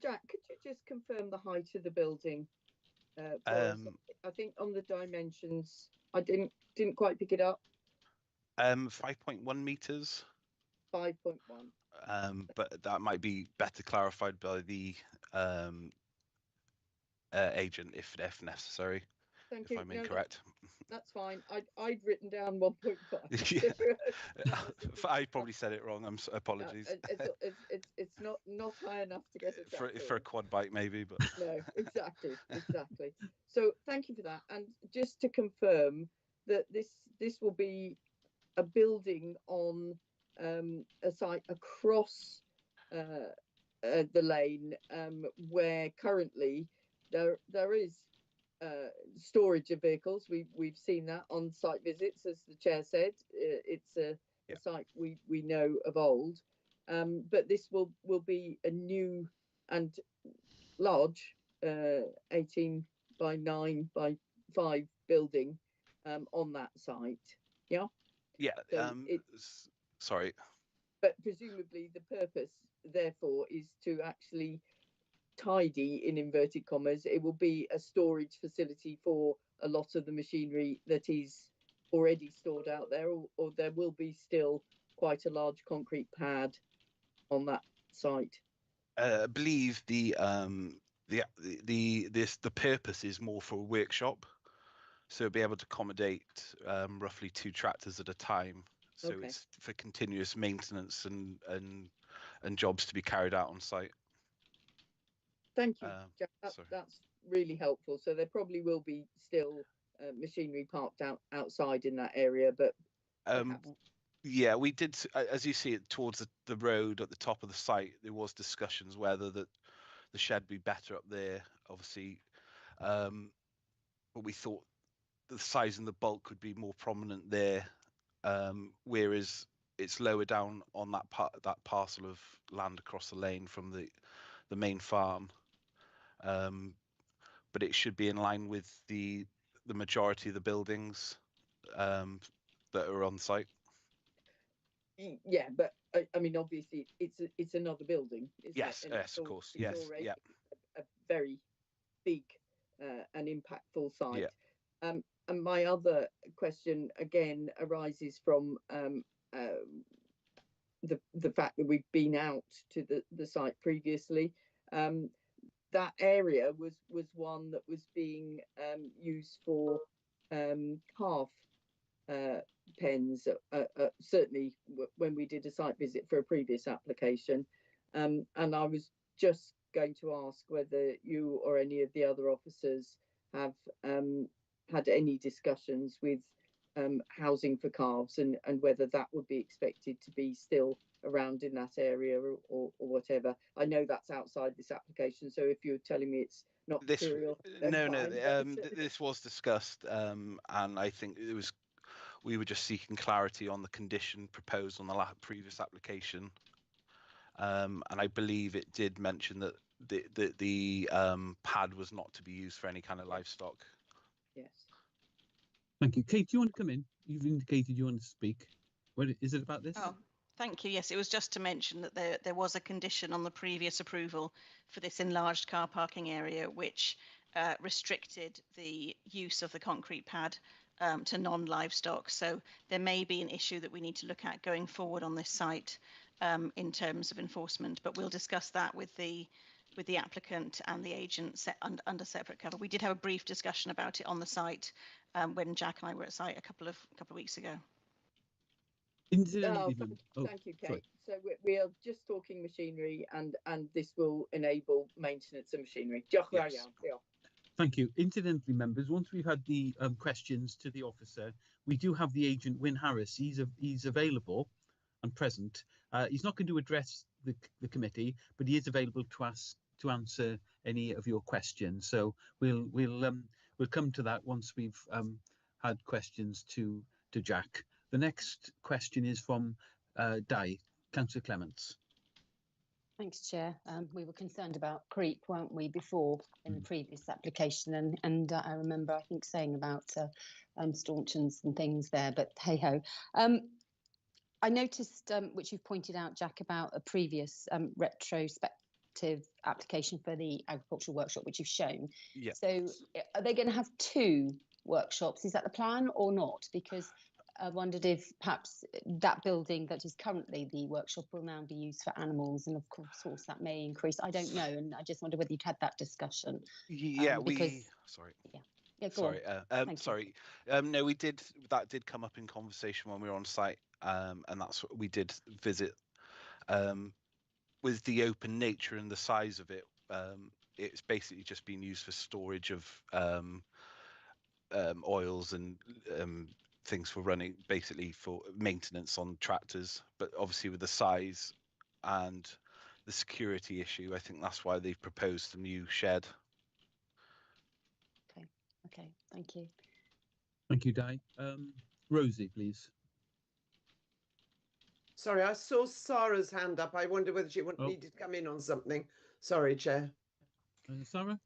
Jack, could you just confirm the height of the building? I think on the dimensions, I didn't quite pick it up. 5.1 meters. 5.1. But that might be better clarified by the agent if necessary. Thank if you. I'm incorrect. That's fine. I'd written down 1.5. Yeah. I probably said it wrong. Apologies. It's not high enough to get it for a quad bike maybe, but no, exactly. So thank you for that. And just to confirm that this will be a building on a site across the lane where currently there is storage of vehicles. We've seen that on site visits, as the chair said. It's a site we know of old, but this will be a new and large 18 by 9 by 5 building on that site. Yeah. So sorry. But presumably the purpose, therefore, is to actually tidy, in inverted commas. It will be a storage facility for a lot of the machinery that is already stored out there, or there will be still quite a large concrete pad on that site. I believe the the purpose is more for a workshop, so be able to accommodate roughly 2 tractors at a time. So Okay. it's for continuous maintenance and jobs to be carried out on site. Thank you, Jack. That's really helpful. So there probably will be still machinery parked outside in that area, but yeah, we did, as you see it towards the road at the top of the site, there was discussions whether the shed be better up there, obviously, but we thought the size and the bulk could be more prominent there, whereas it's lower down on that parcel of land across the lane from the main farm, but it should be in line with the majority of the buildings that are on site. Yeah, but I mean, obviously, it's another building. Yes, yes, of course. Yes, yeah. A very big and impactful site. Yeah. And my other question again arises from the fact that we've been out to the site previously. That area was one that was being used for calf pens, certainly when we did a site visit for a previous application. And I was just going to ask whether you or any of the other officers have had any discussions with housing for calves, and whether that would be expected to be still around in that area or whatever. I know that's outside this application, so if you're telling me it's not material, this was discussed, and I think we were just seeking clarity on the condition proposed on the previous application, and I believe it did mention that the pad was not to be used for any kind of livestock. Yes. Thank you. Kate, do you want to come in? You've indicated you want to speak. What is it about this? Oh, thank you. Yes, it was just to mention that there was a condition on the previous approval for this enlarged car parking area, which restricted the use of the concrete pad to non-livestock. So there may be an issue that we need to look at going forward on this site in terms of enforcement, but we'll discuss that with the applicant and the agent under separate cover. We did have a brief discussion about it on the site when Jack and I were at site a couple of weeks ago. Thank you, Kate. Sorry. So we are just talking machinery, and this will enable maintenance of machinery. Yes. Thank you. Incidentally, members, once we've had the questions to the officer, we do have the agent, Wyn Harris. He's available and present. He's not going to address the committee, but he is available to answer any of your questions. So we'll come to that once we've had questions to Jack. The next question is from Councillor Clements. Thanks, Chair. We were concerned about creep, weren't we, before in the previous application, and I remember, I think, saying about stanchions and things there, but hey-ho. I noticed, which you've pointed out, Jack, about a previous retrospective application for the agricultural workshop, which you've shown. Yeah. So are they going to have 2 workshops? Is that the plan or not? Because I wondered if perhaps that building that is currently the workshop will now be used for animals, and of course that may increase. I don't know, and I just wonder whether you'd had that discussion. Yeah, sorry. Yeah, go on. Sorry. No, we did. That did come up in conversation when we were on site, and that's what we did visit. With the open nature and the size of it, it's basically just been used for storage of oils and things for running, basically for maintenance on tractors. But obviously with the size and the security issue, I think that's why they've proposed a new shed. Okay, thank you. Thank you, Di. Rosie, please. Sorry, I saw Sarah's hand up. I wonder whether she needed to come in on something. Sorry, Chair. Sarah?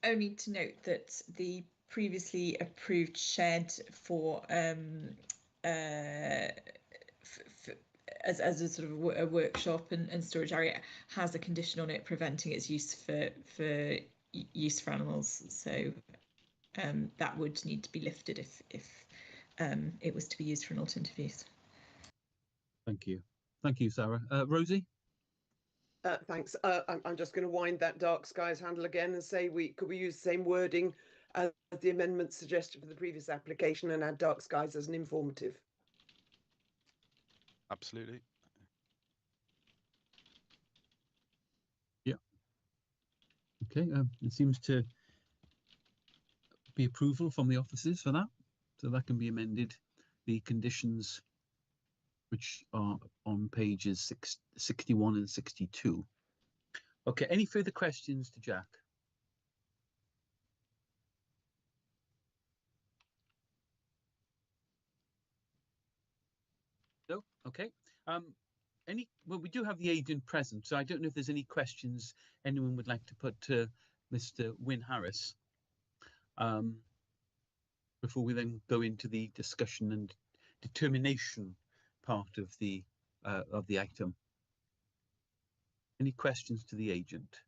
Only to note that the previously approved shed for as a sort of a workshop and storage area has a condition on it preventing its use for use for animals. So that would need to be lifted if it was to be used for an alternative use. Thank you. Thank you, Sarah. Rosie? Thanks. I'm just going to wind that dark skies handle again and say could we use the same wording as the amendment suggested for the previous application and add dark skies as an informative. Absolutely. Yeah. Okay. It seems to be approval from the officers for that, so that can be amended. The conditions which are on pages 61 and 62. Okay, any further questions to Jack? No? Okay. Well, we do have the agent present, so I don't know if there's any questions anyone would like to put to Mr. Wyn Harris before we then go into the discussion and determination part of the item. Any questions to the agent?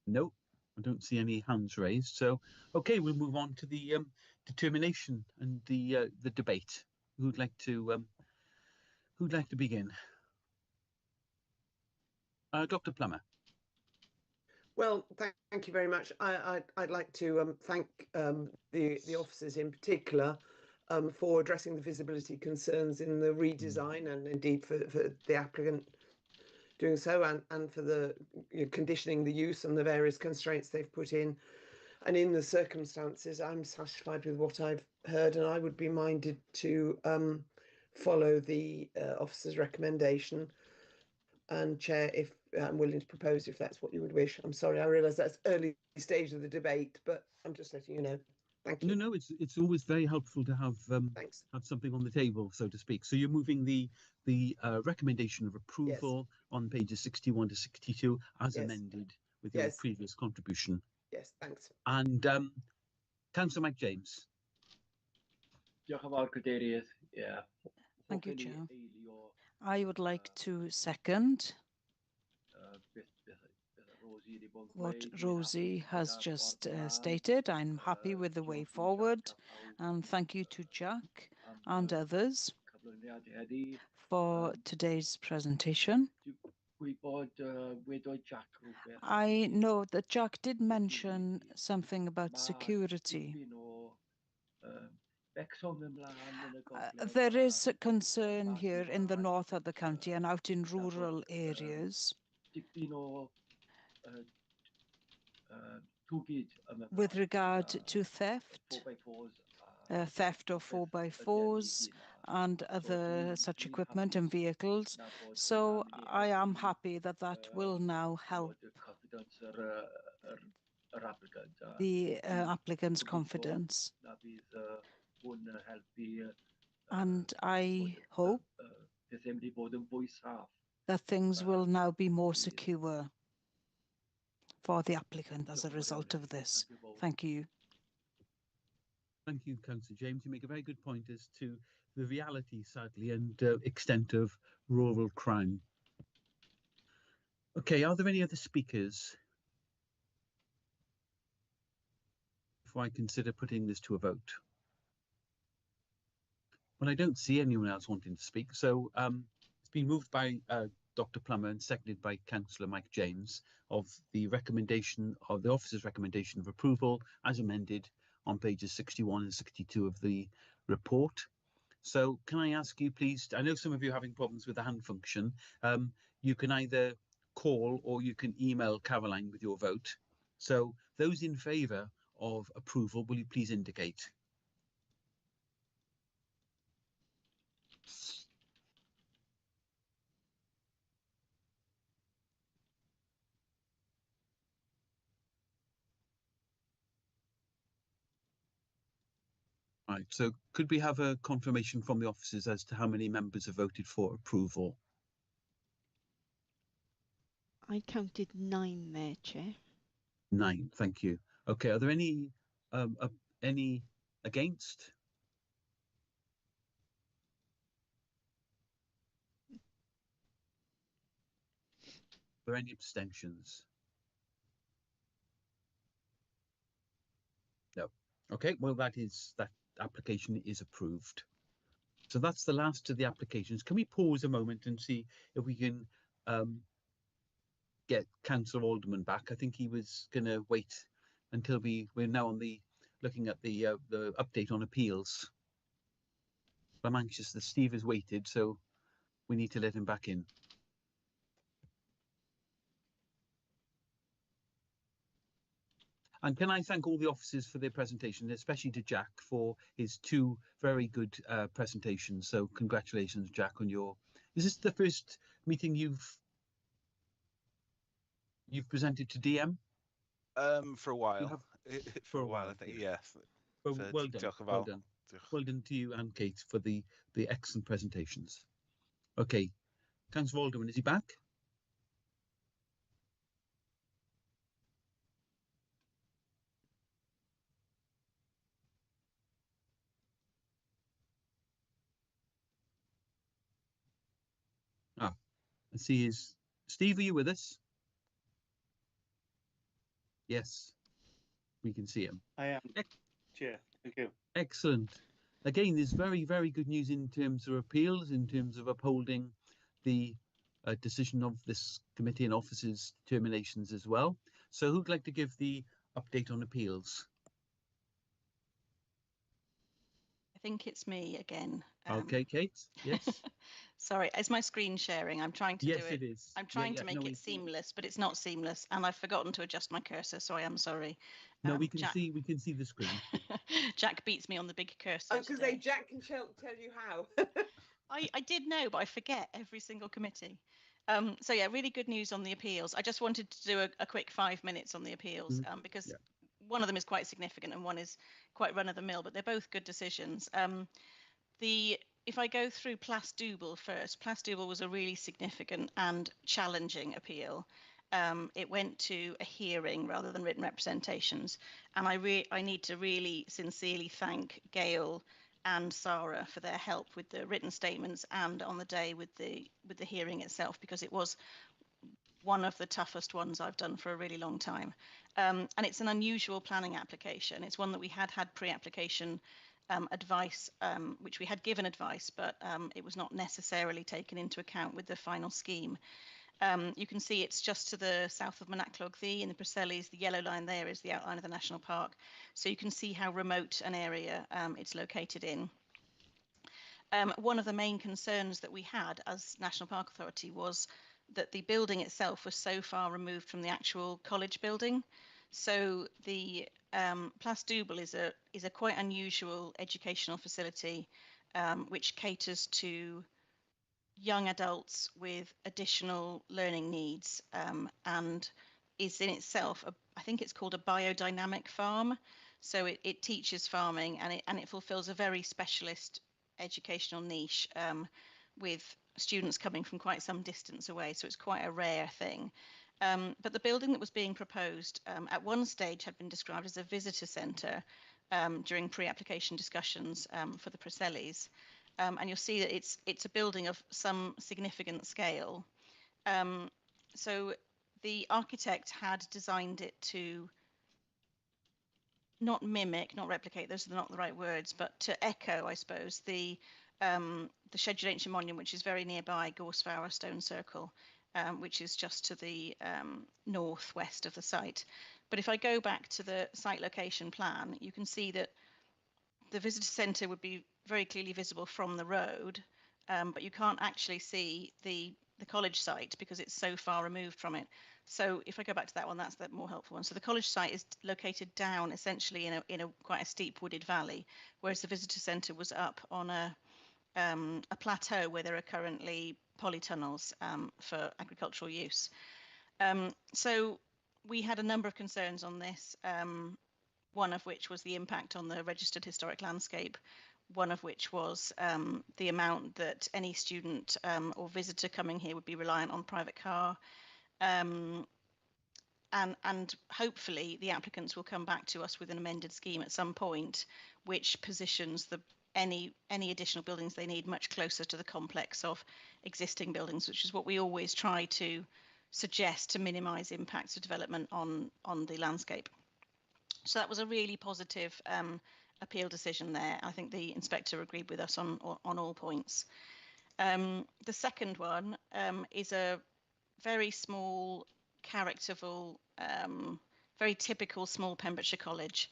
No, I don't see any hands raised. So, okay, we'll move on to the determination and the debate. Who'd like to begin? Dr. Plummer. Well, thank you very much. I'd like to thank the officers in particular for addressing the visibility concerns in the redesign and indeed for the applicant doing so and for the conditioning the use and the various constraints they've put in. And in the circumstances, I'm satisfied with what I've heard, and I would be minded to follow the officer's recommendation. And Chair, if I'm willing to propose, if that's what you would wish. I'm sorry, I realise that's early stage of the debate, but I'm just letting you know. Thank you. No, it's always very helpful to have have something on the table, so to speak. So you're moving the recommendation of approval on pages 61 to 62 as amended with your previous contribution. Yes, thanks. And Councillor Mike James. Thank you, Chair. I would like to second what Rosie has just stated. I'm happy with the way forward, and thank you to Jack and others for today's presentation. I know that Jack did mention something about security. There is a concern here in the north of the county and out in rural areas with regard to theft of 4x4s and other such equipment and vehicles. So I am happy that that will now help the applicant's confidence. And I hope that things will now be more secure for the applicant as a result of this. Thank you. Thank you, Councillor James. You make a very good point as to the reality, sadly, and extent of rural crime. Okay, are there any other speakers before I consider putting this to a vote? Well, I don't see anyone else wanting to speak, so it's been moved by Dr. Plummer and seconded by Councillor Mike James of the recommendation of the officer's recommendation of approval as amended on pages 61 and 62 of the report. So can I ask you, please, I know some of you are having problems with the hand function. You can either call or you can email Caroline with your vote. So those in favour of approval, will you please indicate? Right, so could we have a confirmation from the officers as to how many members have voted for approval? I counted 9 there, Chair. 9, thank you. Okay, are there any against? Are there any abstentions? No. Okay, well that application is approved. So that's the last of the applications. Can we pause a moment and see if we can get Councillor Alderman back. I think he was going to wait until we're now on looking at the update on appeals. I'm anxious that Steve has waited, so we need to let him back in. And can I thank all the officers for their presentation, especially to Jack for his 2 very good presentations. So congratulations, Jack, on your... Is this the first meeting you've presented to DM? For a while. For a while, I think, yes. Well done. Well done. Well done to you and Kate for the excellent presentations. Okay, Councillor Alderman, is he back? I see his... Steve, are you with us? Yes, we can see him. I am, Chair. Thank you. Excellent. Again, there's very, very good news in terms of appeals, in terms of upholding the decision of this committee and officers' determinations as well. So who'd like to give the update on appeals? I think it's me again. Okay, Kate. Yes. Sorry, it's my screen sharing. I'm trying to do it. Yes, it is. I'm trying to make it seamless, but it's not seamless, and I've forgotten to adjust my cursor, so I am sorry. No, we can see the screen. Jack beats me on the big cursor. I was going to say Jack can tell you how. I did know, but I forget every single committee. So yeah, really good news on the appeals. I just wanted to do a quick 5 minutes on the appeals because one of them is quite significant and one is quite run of the mill, but they're both good decisions. If I go through Place Double first, Place Double was a really significant and challenging appeal. It went to a hearing rather than written representations, and I need to really sincerely thank Gail and Sarah for their help with the written statements and on the day with the hearing itself, because it was one of the toughest ones I've done for a really long time. And it's an unusual planning application. It's one that we had pre-application advice, which we had given advice, but it was not necessarily taken into account with the final scheme. You can see it's just to the south of Monachlog Ddu in the Presely's. The yellow line there is the outline of the national park. So you can see how remote an area it's located in. One of the main concerns that we had as National Park Authority was that the building itself was so far removed from the actual college building. So the Place Double is a quite unusual educational facility which caters to young adults with additional learning needs and is in itself, I think it's called a biodynamic farm. So it teaches farming and it fulfills a very specialist educational niche with students coming from quite some distance away. So it's quite a rare thing. But the building that was being proposed at one stage had been described as a visitor centre during pre-application discussions for the Presely's. And you'll see that it's a building of some significant scale. So the architect had designed it to not mimic, not replicate, those are not the right words, but to echo, I suppose, the Scheduled Ancient Monument, which is very nearby, Gorsfowr Stone Circle, which is just to the northwest of the site. But if I go back to the site location plan, you can see that the visitor centre would be very clearly visible from the road, but you can't actually see the college site because it's so far removed from it. So if I go back to that one, that's the more helpful one. So the college site is located down essentially in a quite a steep wooded valley, whereas the visitor centre was up on a plateau where there are currently polytunnels for agricultural use. So we had a number of concerns on this, one of which was the impact on the registered historic landscape, one of which was the amount that any student or visitor coming here would be reliant on private car. And hopefully the applicants will come back to us with an amended scheme at some point, which positions any additional buildings they need much closer to the complex of existing buildings, which is what we always try to suggest to minimise impacts of development on the landscape. So that was a really positive appeal decision there. I think the inspector agreed with us on all points. The second one is a very small, characterful, very typical small Pembrokeshire cottage,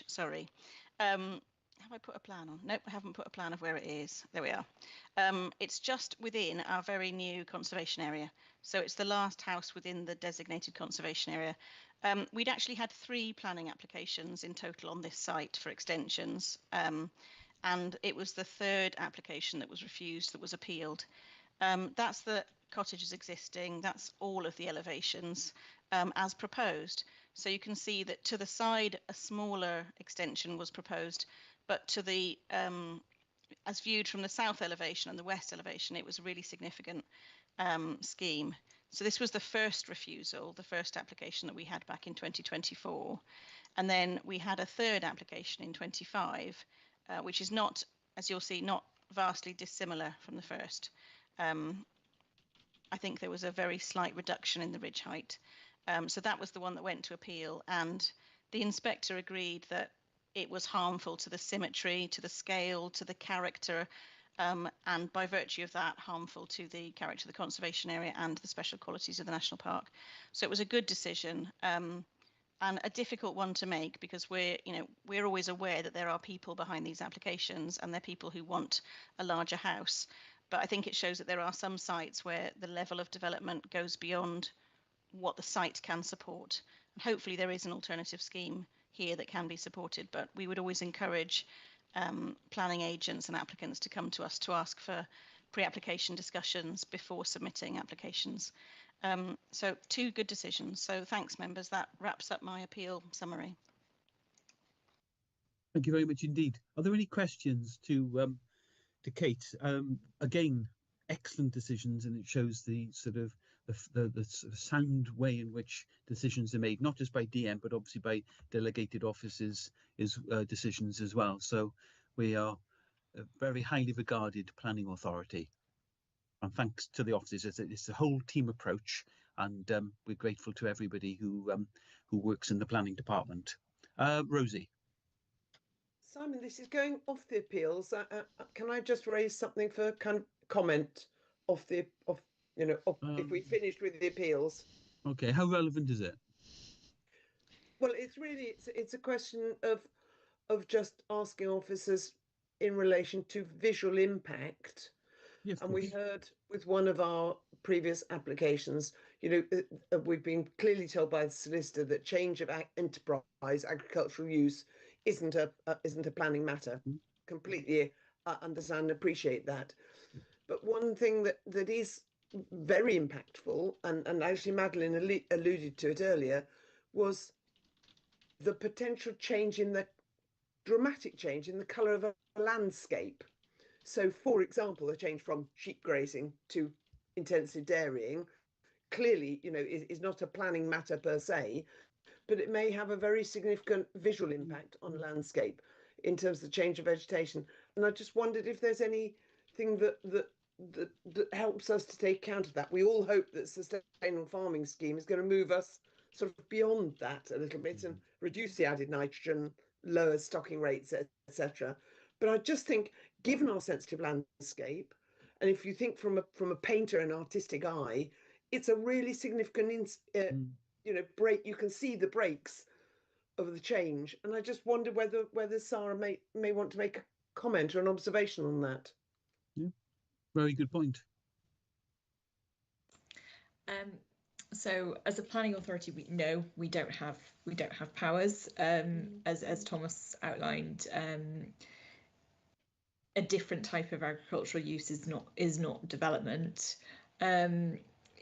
sorry. Have I put a plan on? Nope, I haven't put a plan of where it is. There we are. It's just within our very new conservation area. So it's the last house within the designated conservation area. We'd actually had 3 planning applications in total on this site for extensions. And it was the 3rd application that was refused, that was appealed. That's the cottages existing, that's all of the elevations as proposed. So you can see that to the side, a smaller extension was proposed, but to the, as viewed from the south elevation and the west elevation, it was a really significant scheme. So this was the first refusal, the first application that we had back in 2024. And then we had a 3rd application in 25, which is not, as you'll see, not vastly dissimilar from the first. I think there was a very slight reduction in the ridge height. So that was the one that went to appeal, and the inspector agreed that it was harmful to the symmetry, to the scale, to the character, and by virtue of that, harmful to the character of the conservation area and the special qualities of the national park. So it was a good decision, and a difficult one to make, because we're always aware that there are people behind these applications, and they're people who want a larger house. But I think it shows that there are some sites where the level of development goes beyond what the site can support. And hopefully there is an alternative scheme here that can be supported, but we would always encourage planning agents and applicants to come to us to ask for pre-application discussions before submitting applications. So 2 good decisions. So thanks, members. That wraps up my appeal summary. Thank you very much indeed. Are there any questions to Kate? Again, excellent decisions, and it shows the sort of the sort of sound way in which decisions are made, not just by DM, but obviously by delegated officers' decisions as well. So we are a very highly regarded planning authority, and thanks to the officers. It's a whole team approach, and we're grateful to everybody who works in the planning department. Rosie. Simon, this is going off the appeals. Can I just raise something for kind of comment if we finished with the appeals? Okay, how relevant is it? Well, it's a question of just asking officers in relation to visual impact. Yes, and we heard with one of our previous applications, we've been clearly told by the solicitor that change of enterprise, agricultural use, isn't a planning matter. Completely understand and appreciate that. But one thing that is very impactful, and actually Madeline alluded to it earlier, was the potential dramatic change in the colour of a landscape. So, for example, a change from sheep grazing to intensive dairying clearly, is not a planning matter per se, but it may have a very significant visual impact on landscape in terms of the change of vegetation. And I just wondered if there's anything that helps us to take account of that. We all hope that sustainable farming scheme is going to move us sort of beyond that a little bit and reduce the added nitrogen, lower stocking rates, etc. But I just think, given our sensitive landscape, and if you think from a painter and artistic eye, it's a really significant break. You can see the breaks of the change, and I just wonder whether Sarah may want to make a comment or an observation on that. Yeah, very good point. So, as a planning authority, we don't have powers. As Thomas outlined, a different type of agricultural use is not development.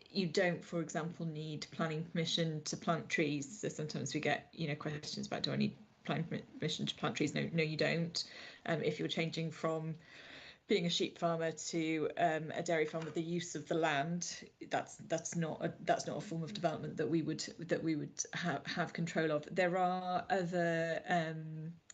You don't, for example, need planning permission to plant trees. So sometimes we get questions about, do I need planning permission to plant trees? No, you don't. If you're changing from being a sheep farmer to a dairy farmer, the use of the land, that's not a form of development that we would have control of. There are other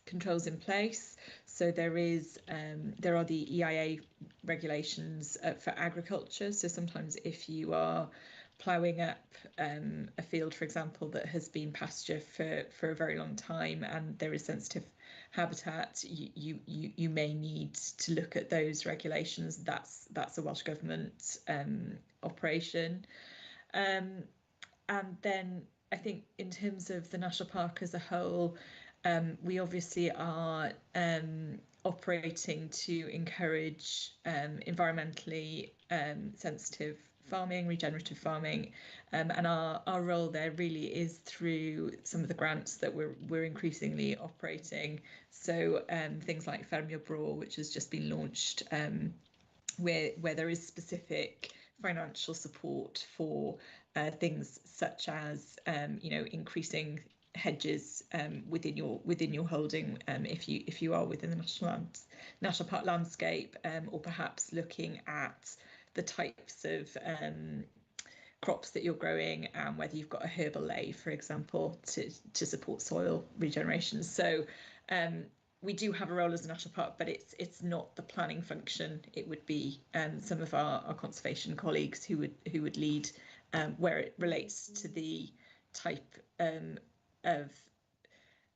controls in place. So there are the EIA regulations for agriculture. So sometimes if you are ploughing up a field, for example, that has been pasture for a very long time, and there is sensitive habitat, you may need to look at those regulations. That's a Welsh Government operation. And then I think in terms of the national park as a whole, we obviously are operating to encourage environmentally sensitive farming, regenerative farming, and our role there really is through some of the grants that we're increasingly operating. So things like Ffermio Bro, which has just been launched, where there is specific financial support for things such as increasing hedges within your holding if you are within the national park landscape, or perhaps looking at the types of crops that you're growing and whether you've got a herbal ley, for example, to support soil regeneration. So we do have a role as a national park, but it's not the planning function. It would be some of our conservation colleagues who would lead where it relates to the type of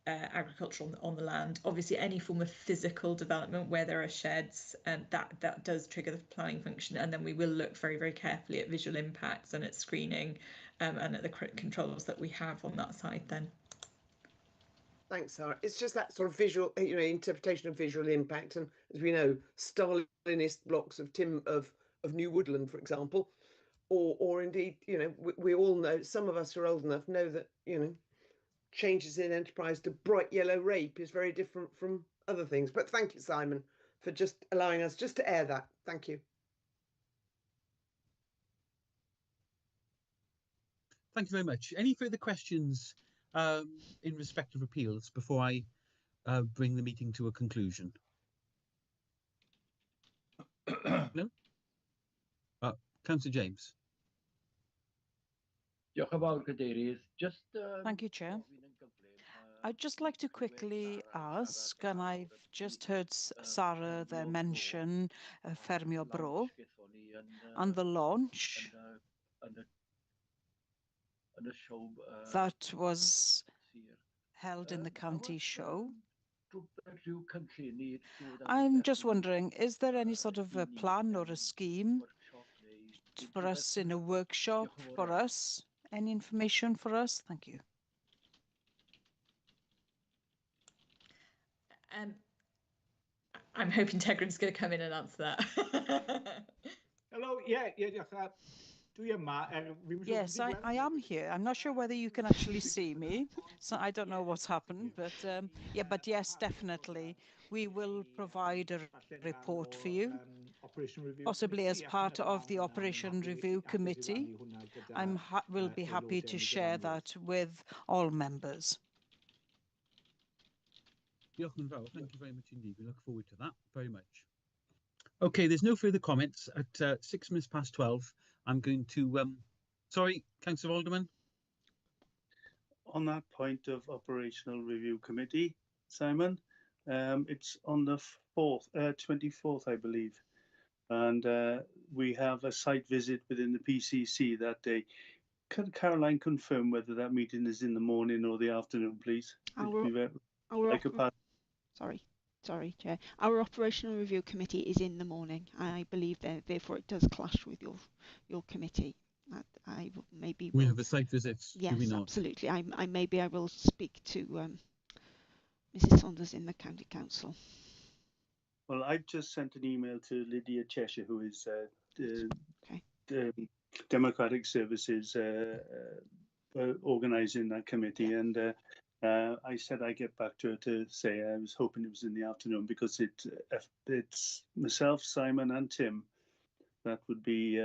agriculture on the land. Obviously, any form of physical development where there are sheds, that does trigger the planning function, and then we will look very, very carefully at visual impacts and at screening and at the controls that we have on that side then. Thanks, Sarah. It's just that sort of visual, interpretation of visual impact, and as we know, Stalinist blocks of new woodland, for example, or indeed, we all know, some of us who are old enough know that, changes in enterprise to bright yellow rape is very different from other things. But thank you, Simon, for just allowing us just to air that. Thank you. Thank you very much. Any further questions in respect of appeals before I bring the meeting to a conclusion? No? Councillor James. Thank you, Chair. I'd just like to quickly ask, and I've just heard Sarah there mention Ffermio Bro and the launch that was held in the county show. I'm just wondering, is there any sort of a plan or a scheme for us in a workshop for us? Any information for us? Thank you. I'm hoping Tegrin's going to come in and answer that. Hello, yeah. Yes, I am here. I'm not sure whether you can actually see me, so I don't know what's happened, but but yes, definitely. We will provide a report for you, possibly as part of the Operation Review Committee. Will be happy to share that with all members. Thank you very much indeed. We look forward to that very much. Okay, there's no further comments. At 6 minutes past 12, I'm going to... sorry, Councillor Alderman. On that point of Operational Review Committee, Simon, it's on the 24th, I believe. And we have a site visit within the PCC that day. Could Caroline confirm whether that meeting is in the morning or the afternoon, please? Sorry, Chair. Our Operational Review Committee is in the morning. I believe therefore it does clash with your committee. We have a site visit. Yes, do we not? Absolutely. I will speak to Mrs. Saunders in the County Council. Well, I've just sent an email to Lydia Cheshire, who is the Democratic Services organising that committee, and I said I'd get back to her to say I was hoping it was in the afternoon, because it's myself, Simon and Tim that would be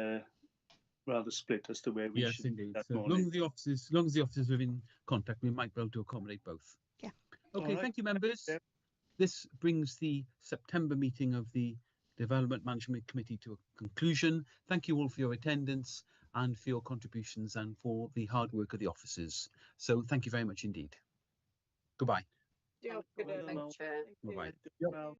rather split as to where we should indeed. that So morning. as long as the officers are in contact, we might be able to accommodate both. Yeah. Okay, thank you, members. This brings the September meeting of the Development Management Committee to a conclusion. Thank you all for your attendance and for your contributions and for the hard work of the officers. So thank you very much indeed. Goodbye. Thank you, Chair. Bye-bye.